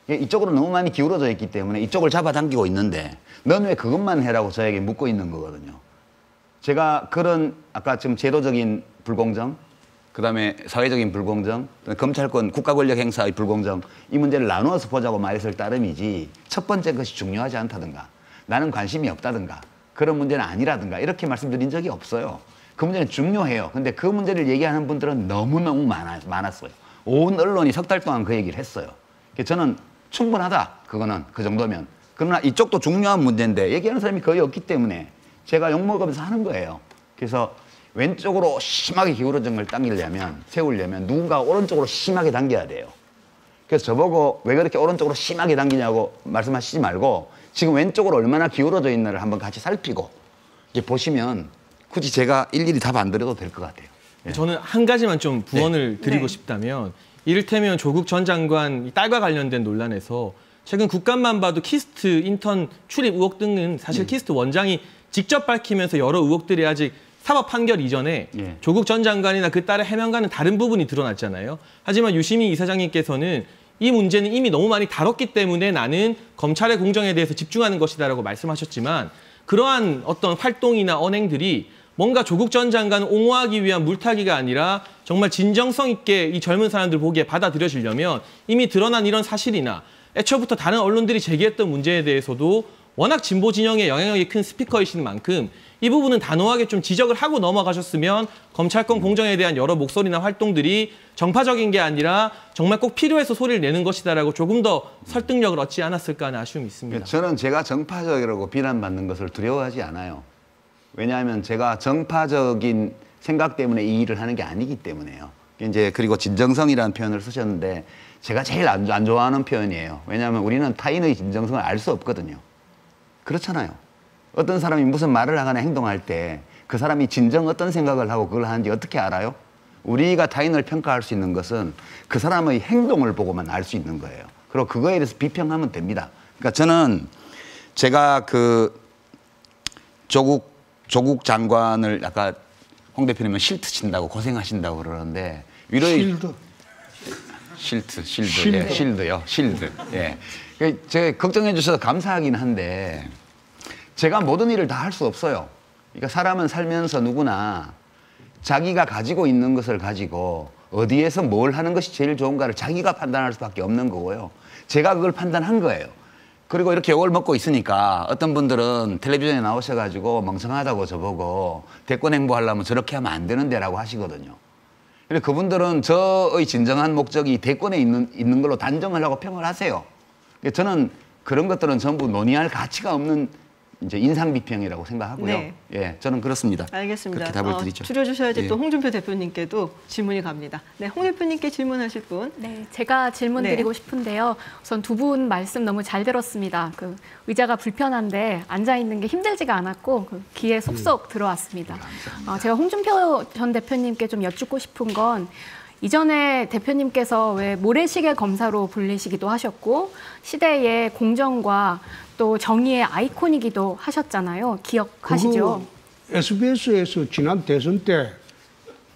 Speaker 2: 이쪽으로 너무 많이 기울어져 있기 때문에 이쪽을 잡아당기고 있는데 넌 왜 그것만 해라고 저에게 묻고 있는 거거든요. 제가 그런 아까 지금 제도적인 불공정, 그다음에 사회적인 불공정, 검찰권 국가 권력 행사의 불공정 이 문제를 나누어서 보자고 말했을 따름이지 첫 번째 것이 중요하지 않다든가 나는 관심이 없다든가 그런 문제는 아니라든가 이렇게 말씀드린 적이 없어요. 그 문제는 중요해요. 근데 그 문제를 얘기하는 분들은 너무너무 많았어요. 온 언론이 석 달 동안 그 얘기를 했어요. 저는 충분하다. 그거는 그 정도면. 그러나 이쪽도 중요한 문제인데 얘기하는 사람이 거의 없기 때문에 제가 욕먹으면서 하는 거예요. 그래서 왼쪽으로 심하게 기울어진 걸 세우려면 누군가가 오른쪽으로 심하게 당겨야 돼요. 그래서 저보고 왜 그렇게 오른쪽으로 심하게 당기냐고 말씀하시지 말고 지금 왼쪽으로 얼마나 기울어져 있나를 한번 같이 살피고 이제 보시면 굳이 제가 일일이 답 안 드려도 될 것 같아요. 예.
Speaker 14: 저는 한 가지만 좀 부언을 드리고 싶다면 이를테면 조국 전 장관 딸과 관련된 논란에서 최근 국감만 봐도 키스트 인턴 출입 의혹 등은 사실 키스트 원장이 직접 밝히면서 여러 의혹들이 아직 사법 판결 이전에 조국 전 장관이나 그 딸의 해명과는 다른 부분이 드러났잖아요. 하지만 유시민 이사장님께서는 이 문제는 이미 너무 많이 다뤘기 때문에 나는 검찰의 공정에 대해서 집중하는 것이다라고 말씀하셨지만 그러한 어떤 활동이나 언행들이 뭔가 조국 전 장관을 옹호하기 위한 물타기가 아니라 정말 진정성 있게 이 젊은 사람들 보기에 받아들여지려면 이미 드러난 이런 사실이나 애초부터 다른 언론들이 제기했던 문제에 대해서도 워낙 진보 진영의 영향력이 큰 스피커이신 만큼 이 부분은 단호하게 좀 지적을 하고 넘어가셨으면 검찰권 공정에 대한 여러 목소리나 활동들이 정파적인 게 아니라 정말 꼭 필요해서 소리를 내는 것이다라고 조금 더 설득력을 얻지 않았을까 하는 아쉬움이 있습니다.
Speaker 2: 저는 제가 정파적이라고 비난받는 것을 두려워하지 않아요. 왜냐하면 제가 정파적인 생각 때문에 이 일을 하는 게 아니기 때문에요. 이제 그리고 진정성이라는 표현을 쓰셨는데 제가 제일 안 좋아하는 표현이에요. 왜냐하면 우리는 타인의 진정성을 알 수 없거든요. 그렇잖아요. 어떤 사람이 무슨 말을 하거나 행동할 때 그 사람이 진정 어떤 생각을 하고 그걸 하는지 어떻게 알아요? 우리가 타인을 평가할 수 있는 것은 그 사람의 행동을 보고만 알 수 있는 거예요. 그리고 그거에 대해서 비평하면 됩니다. 그러니까 저는 제가 그 조국 장관을 아까 홍 대표님은 실드 친다고 고생하신다고 그러는데 위로의 실드요. 예. 제가 걱정해 주셔서 감사하긴 한데 제가 모든 일을 다 할 수 없어요. 그러니까 사람은 살면서 누구나 자기가 가지고 있는 것을 가지고 어디에서 뭘 하는 것이 제일 좋은가를 자기가 판단할 수밖에 없는 거고요. 제가 그걸 판단한 거예요. 그리고 이렇게 욕을 먹고 있으니까 어떤 분들은 텔레비전에 나오셔가지고 멍청하다고 저보고 대권 행보하려면 저렇게 하면 안 되는데라고 하시거든요. 근데 그분들은 저의 진정한 목적이 대권에 있는 걸로 단정하려고 평을 하세요. 저는 그런 것들은 전부 논의할 가치가 없는 이제 인상 비평이라고 생각하고요.
Speaker 12: 네.
Speaker 2: 예, 저는 그렇습니다.
Speaker 12: 알겠습니다.
Speaker 2: 그렇게 답을 드리죠.
Speaker 12: 줄여주셔야지
Speaker 2: 예.
Speaker 12: 또 홍준표 대표님께도 질문이 갑니다. 네, 홍 대표님께 질문하실 분.
Speaker 15: 네, 제가 질문 드리고 싶은데요. 우선 두 분 말씀 너무 잘 들었습니다. 그 의자가 불편한데 앉아 있는 게 힘들지가 않았고 그 귀에 쏙쏙 들어왔습니다. 제가 홍준표 전 대표님께 좀 여쭙고 싶은 건 이전에 대표님께서 왜 모래시계 검사로 불리시기도 하셨고 시대의 공정과 또 정의의 아이콘이기도 하셨잖아요. 기억하시죠?
Speaker 13: SBS에서 지난 대선 때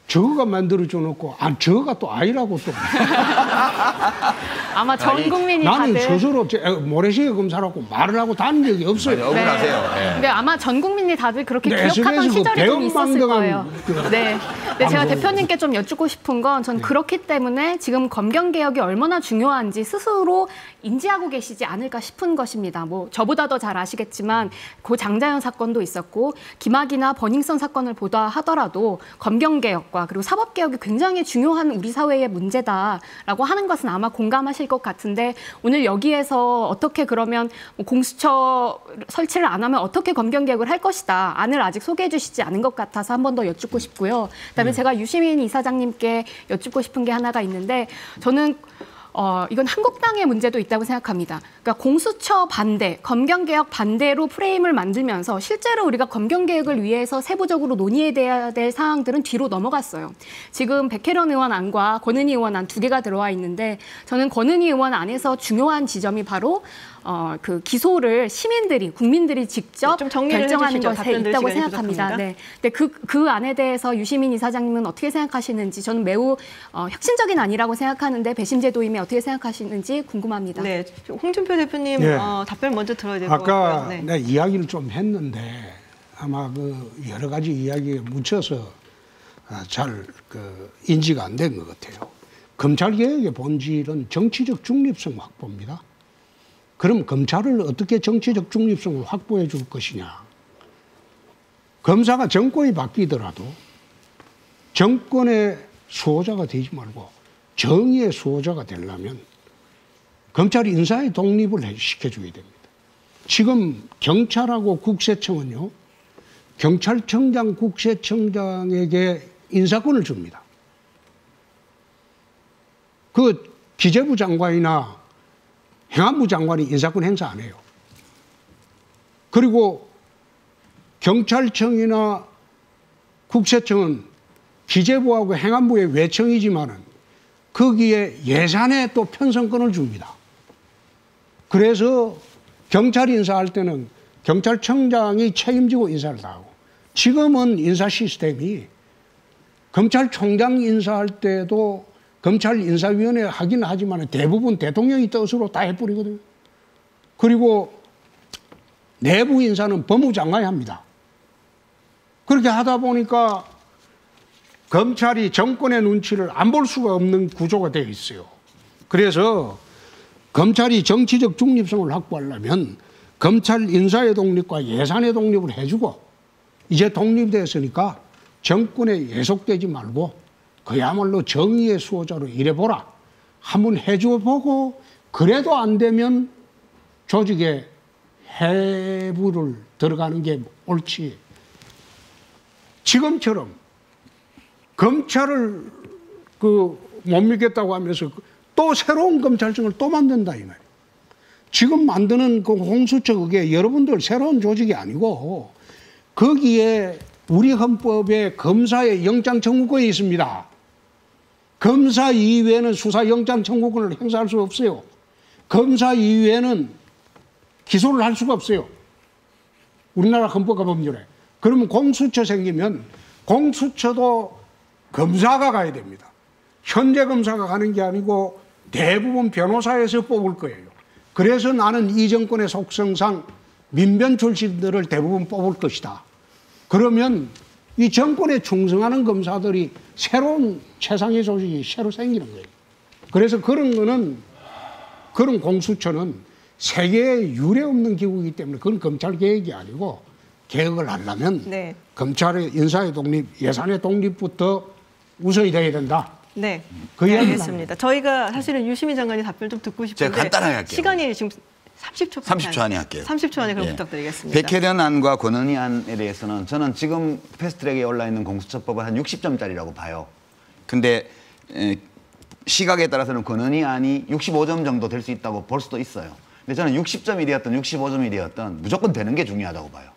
Speaker 13: 저거가 만들어줘 놓고 저거가 또 아니라고 또
Speaker 15: 아마 전 국민이
Speaker 13: 나는
Speaker 15: 다들
Speaker 13: 스스로 모래시계 검사라고 말을 하고 다닌 적이 없어요.
Speaker 2: 억울하세요.
Speaker 15: 네. 근데 아마 전 국민이 다들 그렇게 기억하던 시절이 좀 있었을 거예요. 네. 근데 제가 대표님께 좀 여쭙고 싶은 건 전 그렇기 때문에 지금 검경 개혁이 얼마나 중요한지 스스로 인지하고 계시지 않을까 싶은 것입니다. 뭐 저보다 더 잘 아시겠지만 고 장자연 사건도 있었고 김학이나 버닝썬 사건을 보다 하더라도 검경 개혁과 그리고 사법 개혁이 굉장히 중요한 우리 사회의 문제다라고 하는 것은 아마 공감하실 것 같은데 오늘 여기에서 어떻게 그러면 공수처 설치를 안 하면 어떻게 검경 개혁을 할 것이다. 안을 아직 소개해 주시지 않은 것 같아서 한 번 더 여쭙고 싶고요. 그다음에 제가 유시민 이사장님께 여쭙고 싶은 게 하나가 있는데 저는 이건 한국당의 문제도 있다고 생각합니다. 그러니까 공수처 반대, 검경개혁 반대로 프레임을 만들면서 실제로 우리가 검경개혁을 위해서 세부적으로 논의해야 될 사항들은 뒤로 넘어갔어요. 지금 백혜련 의원 안과 권은희 의원 안 두 개가 들어와 있는데 저는 권은희 의원 안에서 중요한 지점이 바로 그 기소를 시민들이, 국민들이 직접 결정하는 것에 있다고 생각합니다. 네. 근데 그 안에 대해서 유시민 이사장님은 어떻게 생각하시는지 저는 매우 혁신적인 안이라고 생각하는데 배심제 도입에 어떻게 생각하시는지 궁금합니다.
Speaker 12: 네, 홍준표 대표님
Speaker 13: 네.
Speaker 12: 답변 먼저 들어야 될 것 같고요.
Speaker 13: 아까
Speaker 12: 네.
Speaker 13: 내가 이야기를 좀 했는데 아마 그 여러 가지 이야기에 묻혀서 잘 인지가 안 된 것 같아요. 검찰개혁의 본질은 정치적 중립성 확보입니다. 그럼 검찰을 어떻게 정치적 중립성을 확보해 줄 것이냐. 검사가 정권이 바뀌더라도 정권의 수호자가 되지 말고 정의의 수호자가 되려면 검찰이 인사의 독립을 시켜줘야 됩니다. 지금 경찰하고 국세청은요, 경찰청장, 국세청장에게 인사권을 줍니다. 그 기재부 장관이나 행안부 장관이 인사권 행사 안 해요. 그리고 경찰청이나 국세청은 기재부하고 행안부의 외청이지만은 거기에 예산에 또 편성권을 줍니다. 그래서 경찰 인사할 때는 경찰청장이 책임지고 인사를 다 하고 지금은 인사 시스템이 검찰총장 인사할 때도 검찰 인사위원회 하긴 하지만 대부분 대통령이 뜻으로 다 해버리거든요. 그리고 내부 인사는 법무장관이 합니다. 그렇게 하다 보니까 검찰이 정권의 눈치를 안 볼 수가 없는 구조가 되어 있어요. 그래서 검찰이 정치적 중립성을 확보하려면 검찰 인사의 독립과 예산의 독립을 해주고 이제 독립됐으니까 정권에 예속되지 말고 그야말로 정의의 수호자로 일해보라. 한번 해줘보고 그래도 안 되면 조직에 해부를 들어가는 게 옳지. 지금처럼 검찰을 못 믿겠다고 하면서 또 새로운 검찰청을 또 만든다 이 말이에요. 지금 만드는 그 홍수처 그게 여러분들 새로운 조직이 아니고 거기에 우리 헌법에 검사의 영장 청구권이 있습니다. 검사 이외에는 수사 영장 청구권을 행사할 수 없어요. 검사 이외에는 기소를 할 수가 없어요. 우리나라 헌법과 법률에. 그러면 공수처 생기면 공수처도 검사가 가야 됩니다. 현재 검사가 가는 게 아니고 대부분 변호사에서 뽑을 거예요. 그래서 나는 이 정권의 속성상 민변 출신들을 대부분 뽑을 것이다. 그러면 이 정권에 충성하는 검사들이 새로운 최상의 조직이 새로 생기는 거예요. 그래서 그런 거는, 그런 공수처는 세계에 유례 없는 기구이기 때문에 그건 검찰 개혁이 아니고 개혁을 하려면
Speaker 12: 네.
Speaker 13: 검찰의 인사의 독립, 예산의 독립부터 우선이 돼야 된다.
Speaker 12: 네,
Speaker 13: 그
Speaker 12: 알겠습니다. 저희가 사실은 유시민 장관님 답변 좀 듣고 싶은데
Speaker 2: 제가 간단하게 할게요.
Speaker 12: 시간이 지금 30초
Speaker 2: 안에 할게요.
Speaker 12: 30초 안에 그럼
Speaker 2: 예.
Speaker 12: 부탁드리겠습니다.
Speaker 2: 백혜련안과 권은희안에 대해서는 저는 지금 패스트트랙에 올라있는 공수처법은 한 60점짜리라고 봐요. 근데 시각에 따라서는 권은희안이 65점 정도 될 수 있다고 볼 수도 있어요. 근데 저는 60점이 되었든 65점이 되었든 무조건 되는 게 중요하다고 봐요.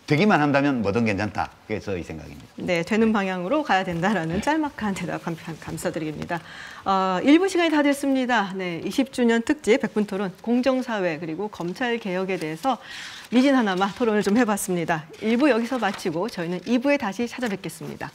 Speaker 2: 되기만 한다면 뭐든 괜찮다. 그게 저의 생각입니다.
Speaker 12: 네, 되는 방향으로 가야 된다라는 짤막한 대답 감사드립니다. 1부 시간이 다 됐습니다. 네, 20주년 특집 100분 토론, 공정사회 그리고 검찰 개혁에 대해서 미진 하나마 토론을 좀 해봤습니다. 1부 여기서 마치고 저희는 2부에 다시 찾아뵙겠습니다.